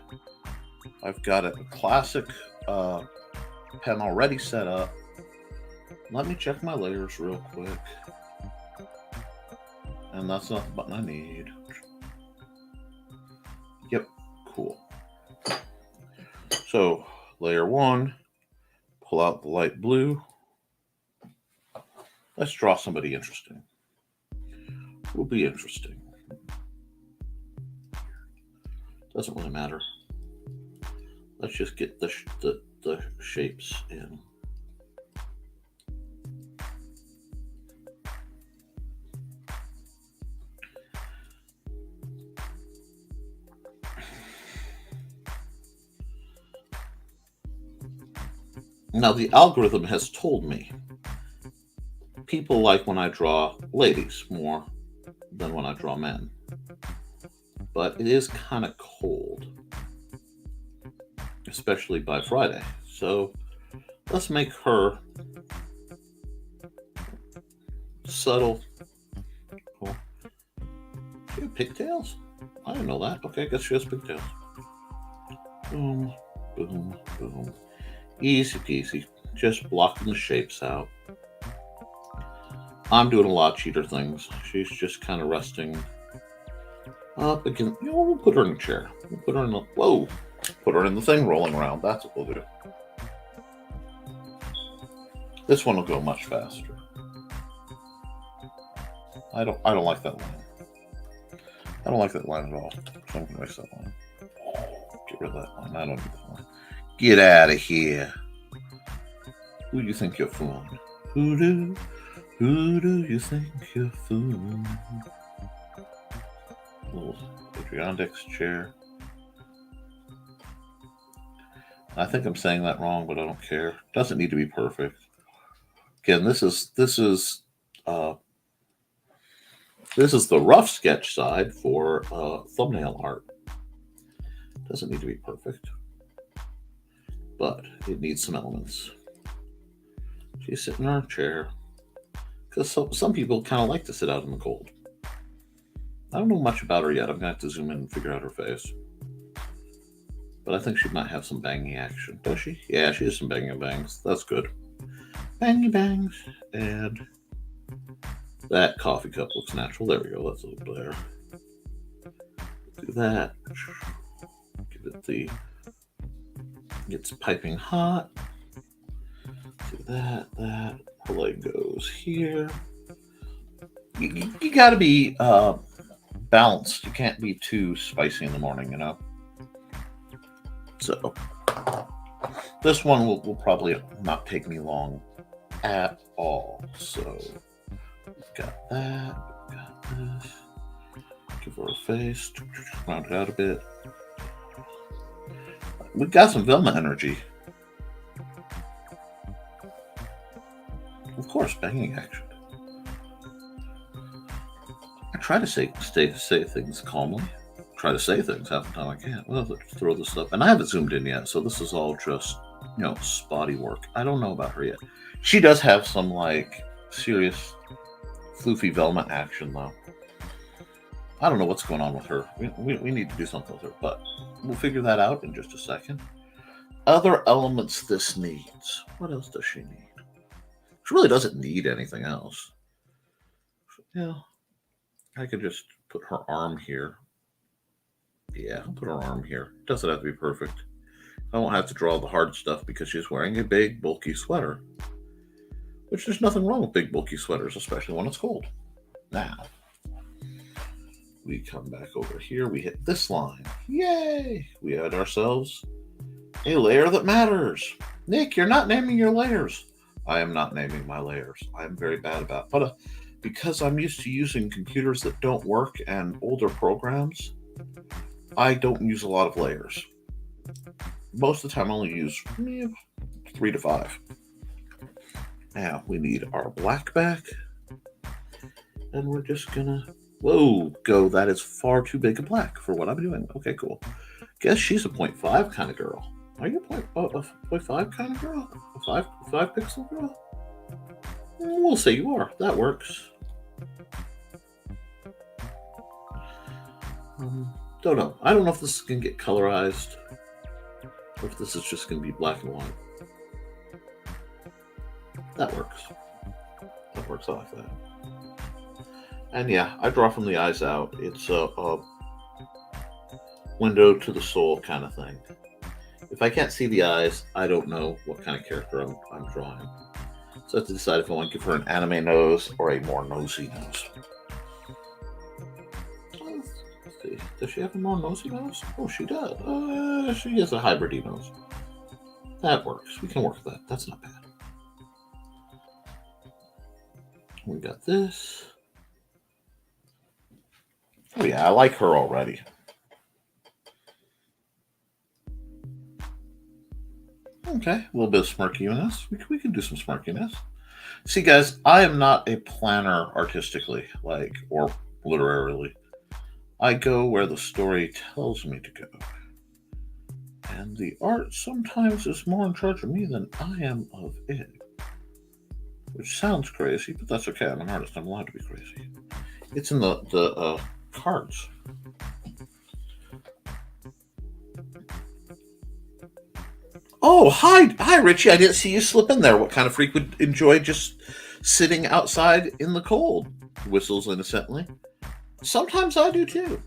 I've got a classic pen already set up. Let me check my layers real quick. And that's not the button I need. Yep, cool. So, layer 1, pull out the light blue. Let's draw somebody interesting. Will be interesting. Doesn't really matter. Let's just get the shapes in. Now the algorithm has told me people like when I draw ladies more than when I draw men. But it is kind of cold, especially by Friday. So let's make her subtle. Cool. She have pigtails? I didn't know that. Okay, I guess she has pigtails. Boom, boom, boom. Easy peasy. Just blocking the shapes out. I'm doing a lot of cheater things. She's just kind of resting up again. You know, we'll put her in a chair. We'll put her in the put her in the thing rolling around. That's what we'll do. This one will go much faster. I don't like that line. I don't like that line at all. So I'm gonna erase that line. Get rid of that line. I don't need that line. Get out of here. Who do you think you're fooling? Hoodoo, Who do you think you're fooling? Little Adirondack's chair. I think I'm saying that wrong, but I don't care. Doesn't need to be perfect. Again, this is the rough sketch side for thumbnail art. Doesn't need to be perfect, but it needs some elements. She's sitting in her chair because some people kind of like to sit out in the cold. I don't know much about her yet. I'm gonna have to zoom in and figure out her face. But I think she might have some bangy action. Does she? Yeah, she has some bangy bangs. That's good. Bangy bangs. And that coffee cup looks natural. There we go. That's a little glare. Do that. Give it it's piping hot. Do that. Her leg goes here. You got to be balanced. You can't be too spicy in the morning, you know? So this one will probably not take me long at all. So we've got that, we've got this. Give her a face, round it out a bit. We've got some Velma energy. Of course, banging action. I try to say things calmly. Try to say things half the time I can't. Well, let's throw this up. And I haven't zoomed in yet, so this is all just, spotty work. I don't know about her yet. She does have some, serious floofy Velma action, though. I don't know what's going on with her. We need to do something with her, but we'll figure that out in just a second. Other elements this needs. What else does she need? She really doesn't need anything else. Yeah, I could just put her arm here. Yeah, I'll put her arm here. Doesn't have to be perfect. I won't have to draw the hard stuff because she's wearing a big, bulky sweater. Which there's nothing wrong with big, bulky sweaters, especially when it's cold. Now, we come back over here. We hit this line. Yay! We add ourselves a layer that matters. Nick, you're not naming your layers. I am not naming my layers. I am very bad about it. But because I'm used to using computers that don't work and older programs, I don't use a lot of layers. Most of the time I only use 3 to 5. Now we need our black back. And we're just gonna go. That is far too big a black for what I'm doing. Okay, cool. Guess she's a 0.5 kind of girl. Are you a 0.5 kind of girl? A 5 pixel girl? We'll say you are. That works. Don't know. I don't know if this is going to get colorized or if this is just going to be black and white. That works. That works. I like that. And yeah, I draw from the eyes out. It's a window to the soul kind of thing. If I can't see the eyes, I don't know what kind of character I'm drawing. So I have to decide if I want to give her an anime nose or a more nosy nose. Let's see. Does she have a more nosy nose? Oh, she does. She has a hybridy nose. That works. We can work with that. That's not bad. We got this. Oh yeah, I like her already. Okay, a little bit of smirkiness. We can do some smirkiness. See, guys, I am not a planner artistically, or literarily. I go where the story tells me to go. And the art sometimes is more in charge of me than I am of it. Which sounds crazy, but that's okay. I'm an artist. I'm allowed to be crazy. It's in the cards. Oh, hi, Richie. I didn't see you slip in there. What kind of freak would enjoy just sitting outside in the cold? Whistles innocently. Sometimes I do too.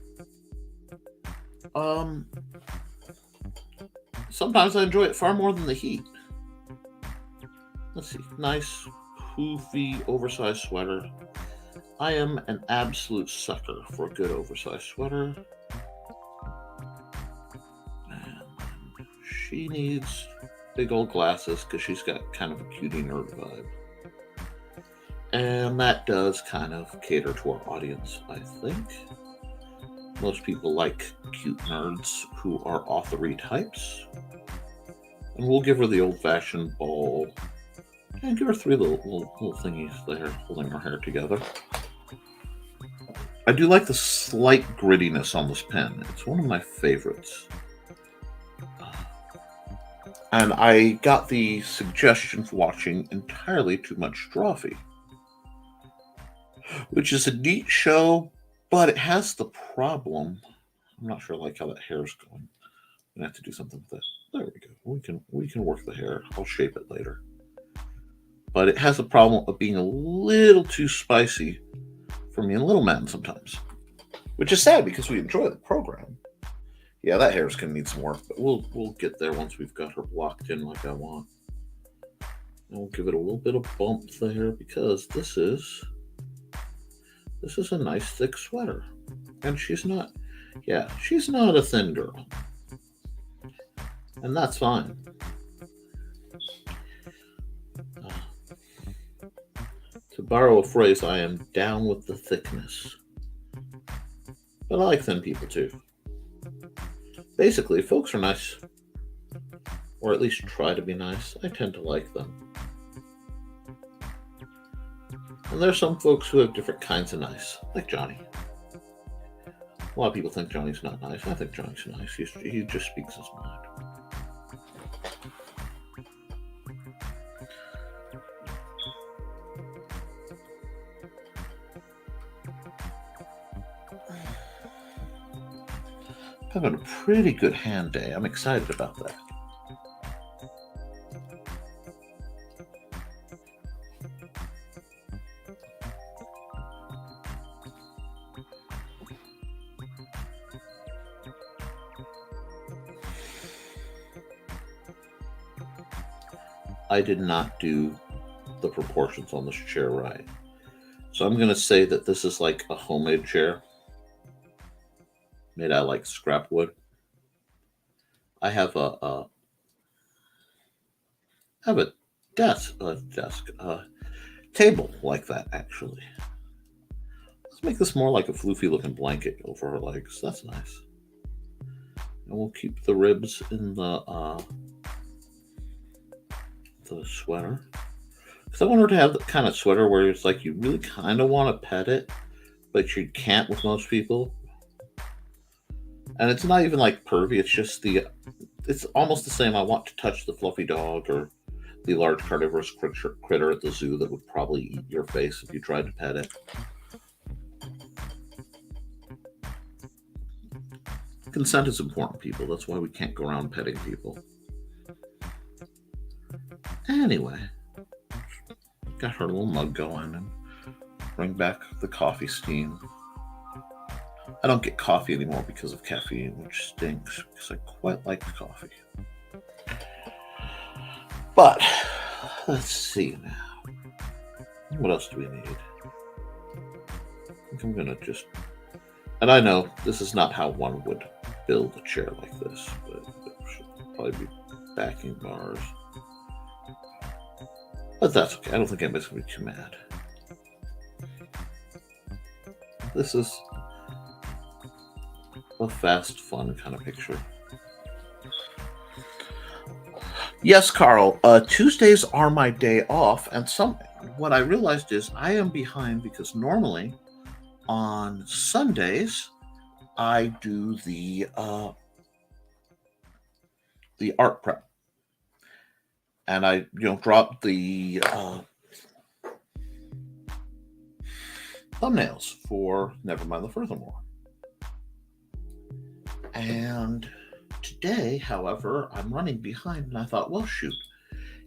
Sometimes I enjoy it far more than the heat. Let's see. Nice, poofy, oversized sweater. I am an absolute sucker for a good oversized sweater. She needs big old glasses because she's got kind of a cutie nerd vibe. And that does kind of cater to our audience, I think. Most people like cute nerds who are authory types. And we'll give her the old-fashioned bowl. And give her 3 little thingies there holding her hair together. I do like the slight grittiness on this pen. It's one of my favorites. And I got the suggestion for watching Entirely Too Much Drawfee, which is a neat show, but it has the problem. I'm not sure I like how that hair is going. I'm gonna have to do something with this. There we go. We can work the hair. I'll shape it later. But it has the problem of being a little too spicy for me and Little Man sometimes, which is sad because we enjoy the program. Yeah, that hair's gonna need some work, but we'll get there once we've got her blocked in like I want. And we'll give it a little bit of bump there because this is a nice thick sweater, and she's not a thin girl, and that's fine. To borrow a phrase, I am down with the thickness. But I like thin people too. Basically, if folks are nice, or at least try to be nice, I tend to like them. And there's some folks who have different kinds of nice, like Johnny. A lot of people think Johnny's not nice. I think Johnny's nice. He just speaks his mind. Having a pretty good hand day. I'm excited about that. I did not do the proportions on this chair right. So I'm going to say that this is like a homemade chair. Made out of like scrap wood. I have a table like that actually. Let's make this more like a floofy looking blanket over her legs. That's nice. And we'll keep the ribs in the sweater. Because I want her to have the kind of sweater where it's like you really kind of want to pet it, but you can't with most people. And it's not even like pervy, it's almost the same. I want to touch the fluffy dog or the large carnivorous critter at the zoo that would probably eat your face if you tried to pet it. Consent is important, people. That's why we can't go around petting people. Anyway, got her little mug going and bring back the coffee steam. I don't get coffee anymore because of caffeine, which stinks because I quite like coffee. But let's see now. What else do we need? I think I'm gonna and I know this is not how one would build a chair like this, but there should probably be backing bars. But that's okay. I don't think anybody's gonna be too mad. This is a fast, fun kind of picture. Yes, Carl. Tuesdays are my day off, and what I realized is I am behind because normally on Sundays I do the art prep, and I drop the thumbnails for Nevermind the Furthermore. And today, however, I'm running behind, and I thought, well, shoot,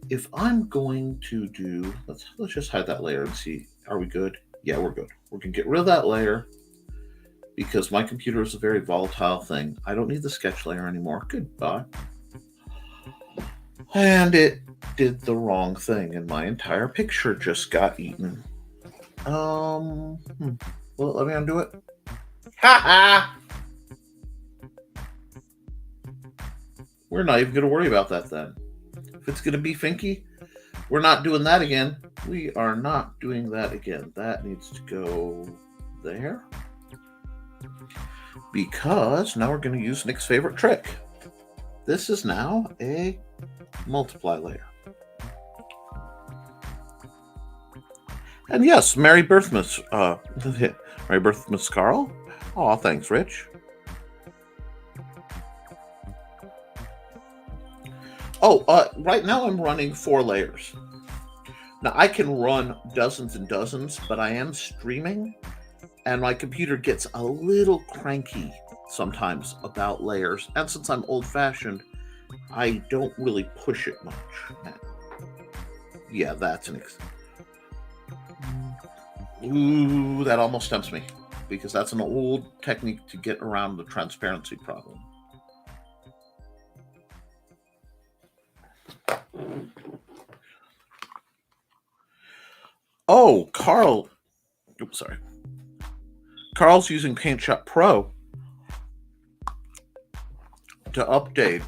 if I'm going to do, let's just hide that layer and see, are we good? Yeah, we're good. We're going to get rid of that layer because my computer is a very volatile thing. I don't need the sketch layer anymore. Goodbye. And it did the wrong thing, and my entire picture just got eaten. Well, let me undo it. Ha ha! We're not even going to worry about that then. If it's going to be finky, we're not doing that again. we are not doing that again. That needs to go there. Because now we're going to use Nick's favorite trick. This is now a multiply layer. And yes, Merry Birthmas, Merry Birthmas, Carl. Aw, thanks, Rich. Oh, right now I'm running 4 layers. Now I can run dozens and dozens, but I am streaming, and my computer gets a little cranky sometimes about layers. And since I'm old-fashioned, I don't really push it much. Yeah, that's an ooh, that almost tempts me, because that's an old technique to get around the transparency problem. Oh, Carl. Oops, sorry. Carl's using PaintShop Pro to update.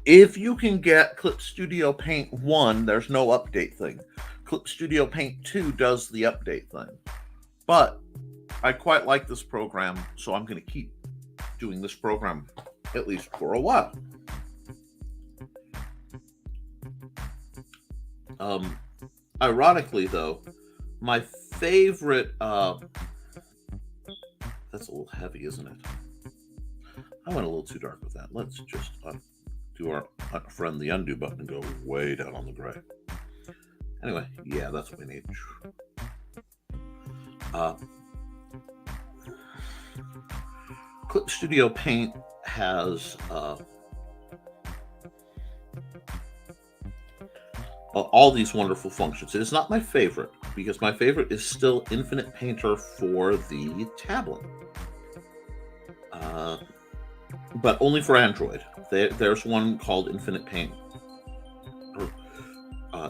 If you can get Clip Studio Paint 1, there's no update thing. Clip Studio Paint 2 does the update thing. But I quite like this program, so I'm going to keep doing this program at least for a while. Ironically, though, my favorite... that's a little heavy, isn't it? I went a little too dark with that. Let's just do our friend the undo button and go way down on the gray. Anyway, yeah, that's what we need. Clip Studio Paint has all these wonderful functions. It is not my favorite, because my favorite is still Infinite Painter for the tablet. But only for Android. There's one called Infinite Paint, or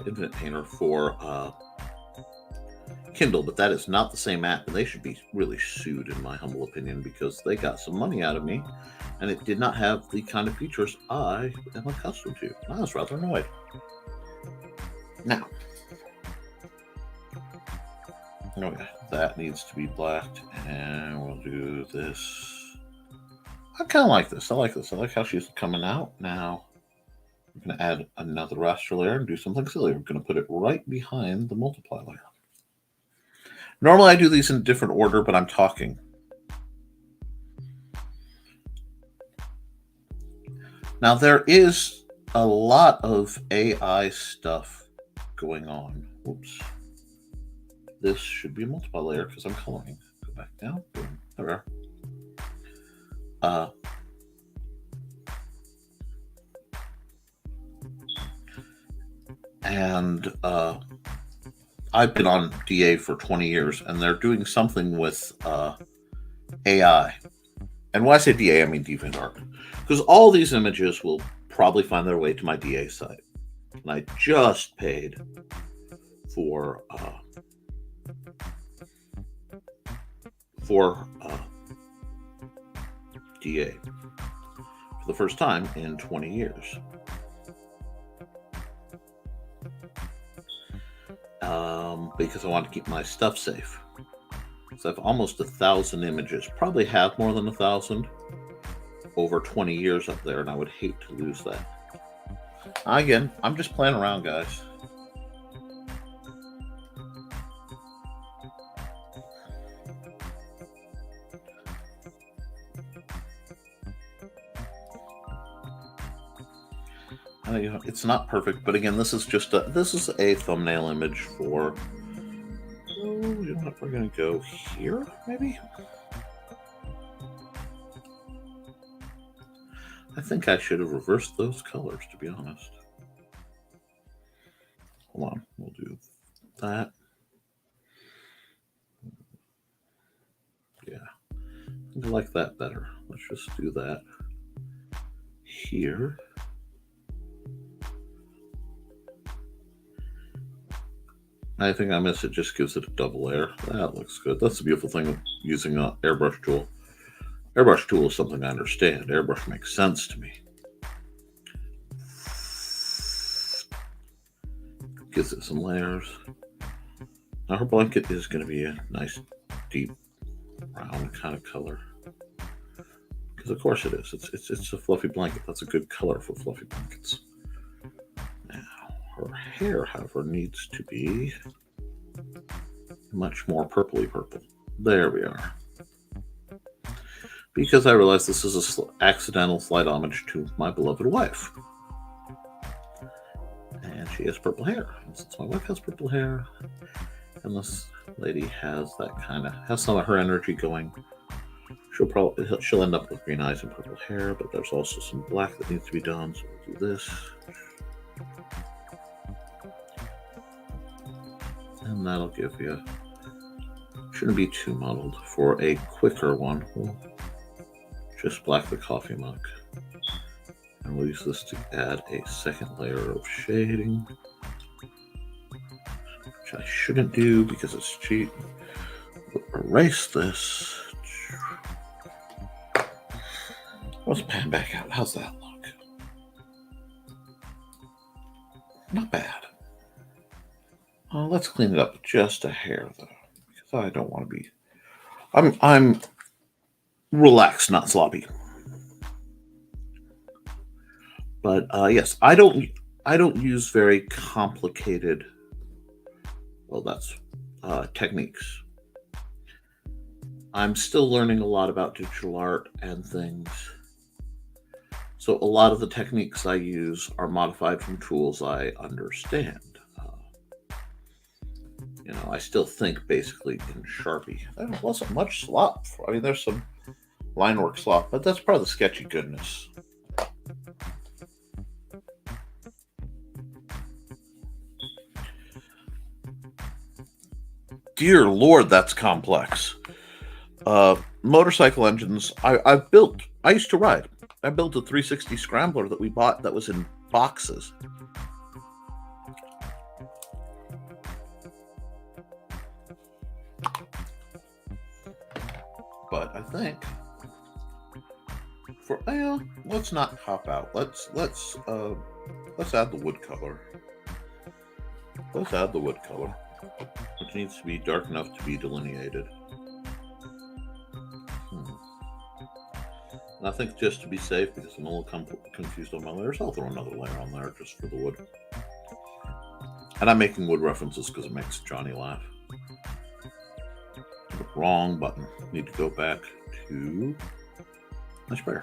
Infinite Painter for Kindle, but that is not the same app, and they should be really sued, in my humble opinion, because they got some money out of me, and it did not have the kind of features I am accustomed to. I was rather annoyed. Now, oh yeah, that needs to be blacked, and we'll do this. I kind of like this. I like this. I like how she's coming out. Now, I'm going to add another raster layer and do something silly. We're going to put it right behind the multiply layer. Normally, I do these in a different order, but I'm talking. Now, there is a lot of AI stuff going on. Oops. This should be a multiply layer because I'm coloring. Go back down. Boom. There we are. I've been on DA for 20 years, and they're doing something with AI. And when I say DA, I mean DeviantArt. Because all these images will probably find their way to my DA site. And I just paid for DA for the first time in 20 years. Because I want to keep my stuff safe. So I have almost 1,000 images, probably have more than 1,000 over 20 years up there, and I would hate to lose that. Again, I'm just playing around, guys. It's not perfect, but again, this is a thumbnail image for. Oh, you know what? We're gonna go here, maybe. I think I should have reversed those colors, to be honest. Hold on, we'll do that. Yeah, I like that better. Let's just do that here. I think I missed it. Just gives it a double layer. That looks good. That's the beautiful thing of using an airbrush tool. Airbrush tool is something I understand. Airbrush makes sense to me. gives it some layers. Now her blanket is going to be a nice deep brown kind of color. Because of course it is. It's a fluffy blanket. That's a good color for fluffy blankets. Now her hair, however, needs to be much more purpley purple. There we are. Because I realize this is an accidental slight homage to my beloved wife. And she has purple hair. And since my wife has purple hair, and this lady has some of her energy going, she'll end up with green eyes and purple hair, but there's also some black that needs to be done, so we'll do this. And that'll give you, shouldn't be too muddled. For a quicker one, we'll just black the coffee mug. And we'll use this to add a second layer of shading, which I shouldn't do because it's cheap. We'll erase this. Let's pan back out. How's that look? Not bad. Let's clean it up just a hair though, because I don't want to be. I'm relaxed, not sloppy. But yes, I don't use very complicated. Well, that's techniques. I'm still learning a lot about digital art and things. So a lot of the techniques I use are modified from tools I understand. I still think basically in Sharpie. There wasn't much slop. I mean, there's some line work slop, but that's part of the sketchy goodness. Dear Lord, that's complex. Motorcycle engines. I used to ride. I built a 360 Scrambler that we bought that was in boxes. But I think let's not hop out. Let's add the wood color. Let's add the wood color, which needs to be dark enough to be delineated. And I think just to be safe, because I'm a little confused on my layers, I'll throw another layer on there just for the wood. And I'm making wood references because it makes Johnny laugh. Wrong button. Need to go back to my sprayer.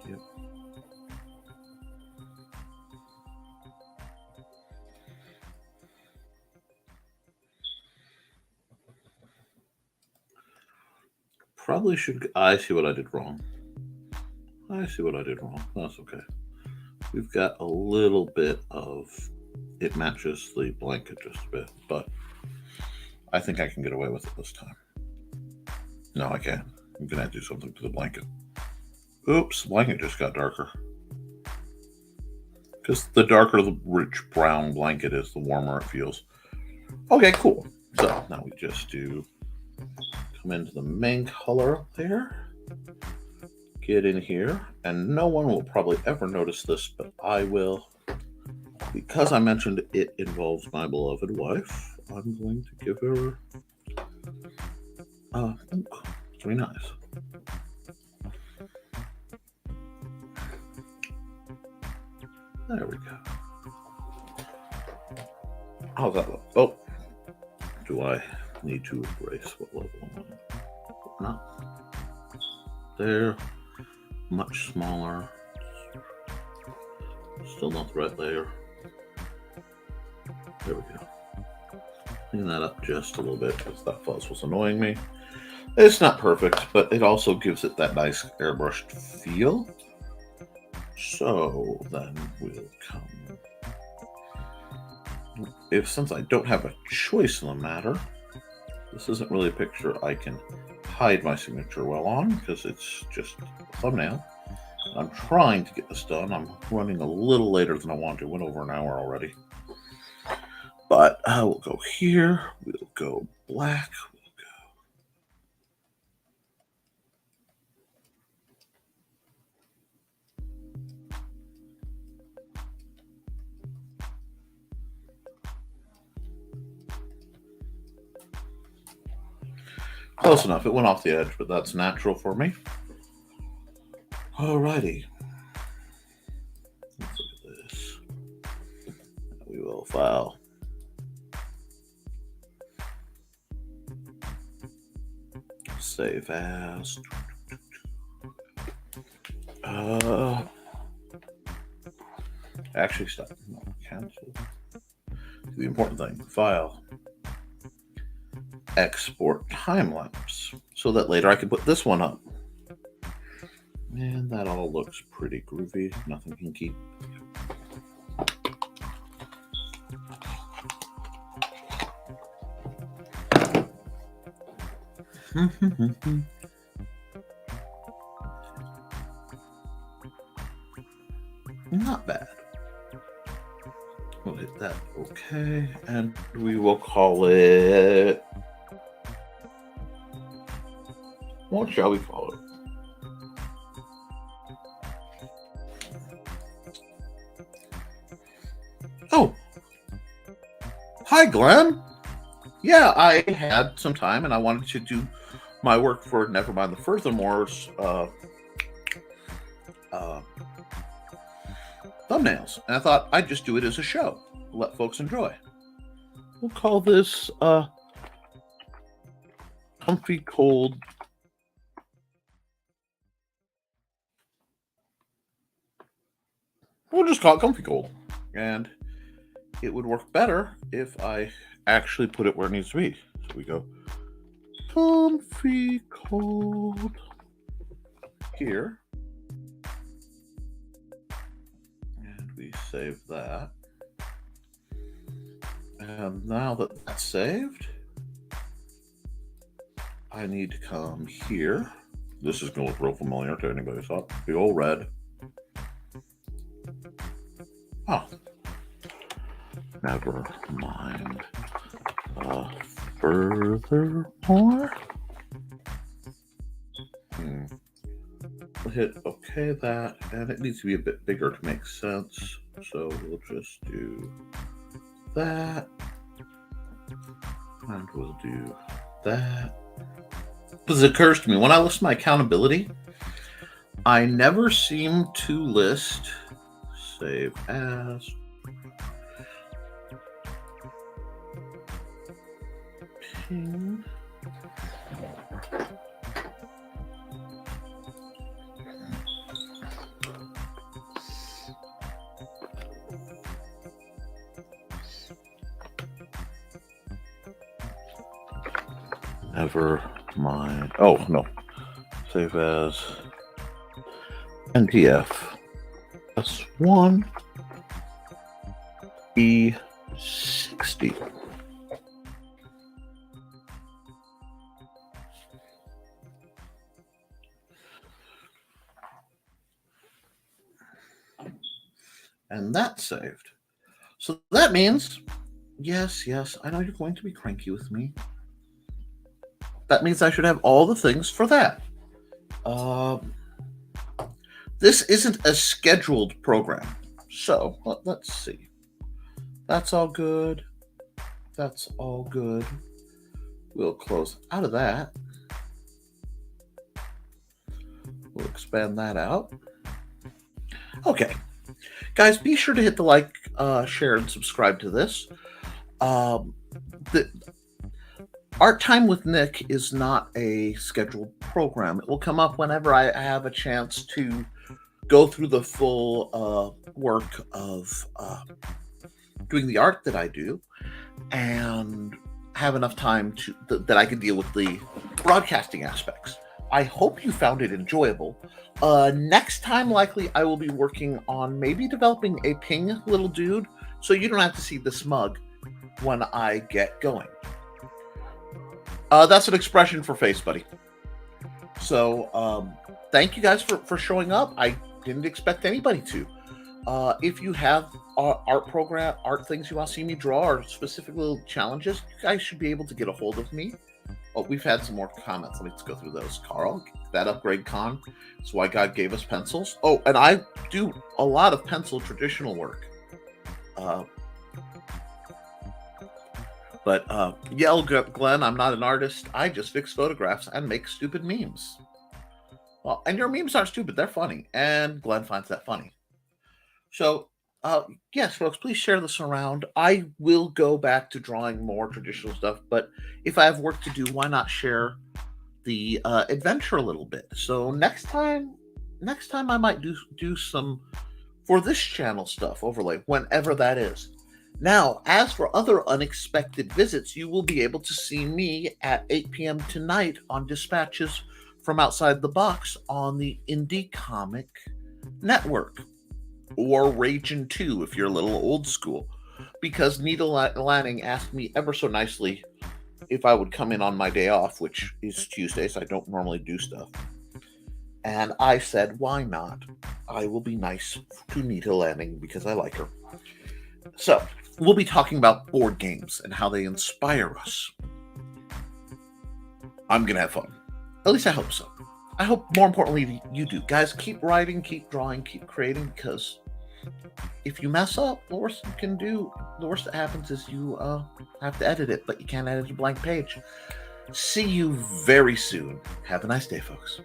Yep. Probably should. I see what I did wrong. That's okay. We've got a little bit of. It matches the blanket just a bit, but I think I can get away with it this time. No, I can't. I'm going to do something to the blanket. Oops, the blanket just got darker. Because the darker the rich brown blanket is, the warmer it feels. Okay, cool. So now we just come into the main color there. Get in here. And no one will probably ever notice this, but I will. Because I mentioned it involves my beloved wife, I'm going to give her 3 eyes. There we go. How's that look? Oh, do I need to erase what level I'm on? No. There, much smaller. Still not the right layer. There we go. Clean that up just a little bit because that fuzz was annoying me. It's not perfect, but it also gives it that nice airbrushed feel. So then we'll come. Since I don't have a choice in the matter, this isn't really a picture I can hide my signature well on because it's just a thumbnail. I'm trying to get this done. I'm running a little later than I want to. Went over an hour already. But we'll go here. We'll go black. Close enough. It went off the edge, but that's natural for me. Alrighty. Let's look at this. We will file. Save as. Actually, stop. No, cancel. The important thing. File. Export time lapse so that later I can put this one up. And that all looks pretty groovy. Nothing can keep. Not bad. We'll hit that okay, and we will call it. What shall we call it? Oh, hi, Glenn. Yeah, I had some time and I wanted to do my work for Nevermind the Furthermore's thumbnails. And I thought I'd just do it as a show, let folks enjoy. We'll call this Comfy Cold. We'll just call it Comfy Cold. And it would work better if I actually put it where it needs to be. So we go Comfy Cold here. And we save that. And now that that's saved, I need to come here. This is going to look real familiar to anybody who saw it. The old red. Oh. Never mind. Furthermore. We'll hit OK that, and it needs to be a bit bigger to make sense. So we'll just do that. And we'll do that. Because it occurs to me, when I list my accountability, I never seem to list save as ping. Never mind. Oh, no. Save as NTF S1 E60. And that's saved. So that means, yes, I know you're going to be cranky with me. That means I should have all the things for that. This isn't a scheduled program. So let's see. That's all good. That's all good. We'll close out of that. We'll expand that out. Okay. Guys, be sure to hit the like, share, and subscribe to this. The Art Time with Nick is not a scheduled program. It will come up whenever I have a chance to go through the full work of doing the art that I do and have enough time to that I can deal with the broadcasting aspects. I hope you found it enjoyable. Next time, likely, I will be working on maybe developing a ping little dude so you don't have to see the smug when I get going. That's an expression for face, buddy. So thank you guys for showing up. I didn't expect anybody to. If you have art things you want to see me draw or specific little challenges, you guys should be able to get a hold of me. Oh, we've had some more comments. Let me just go through those. Carl, that upgrade con. That's why God gave us pencils. Oh, and I do a lot of pencil traditional work. But Glenn, I'm not an artist. I just fix photographs and make stupid memes. Well, and your memes aren't stupid; they're funny, and Glenn finds that funny. So, yes, folks, please share this around. I will go back to drawing more traditional stuff, but if I have work to do, why not share the adventure a little bit? So next time I might do some for this channel stuff overlay, whenever that is. Now, as for other unexpected visits, you will be able to see me at 8 p.m. tonight on Dispatches from Outside the Box on the Indie Comic Network, or Ragin' 2 if you're a little old school, because Nita Lanning asked me ever so nicely if I would come in on my day off, which is Tuesdays. I don't normally do stuff. And I said, why not? I will be nice to Nita Lanning because I like her. So, we'll be talking about board games and how they inspire us. I'm going to have fun. At least I hope so. I hope, more importantly, you do. Guys, keep writing, keep drawing, keep creating, because if you mess up, the worst that happens is you have to edit it, but you can't edit a blank page. See you very soon. Have a nice day, folks.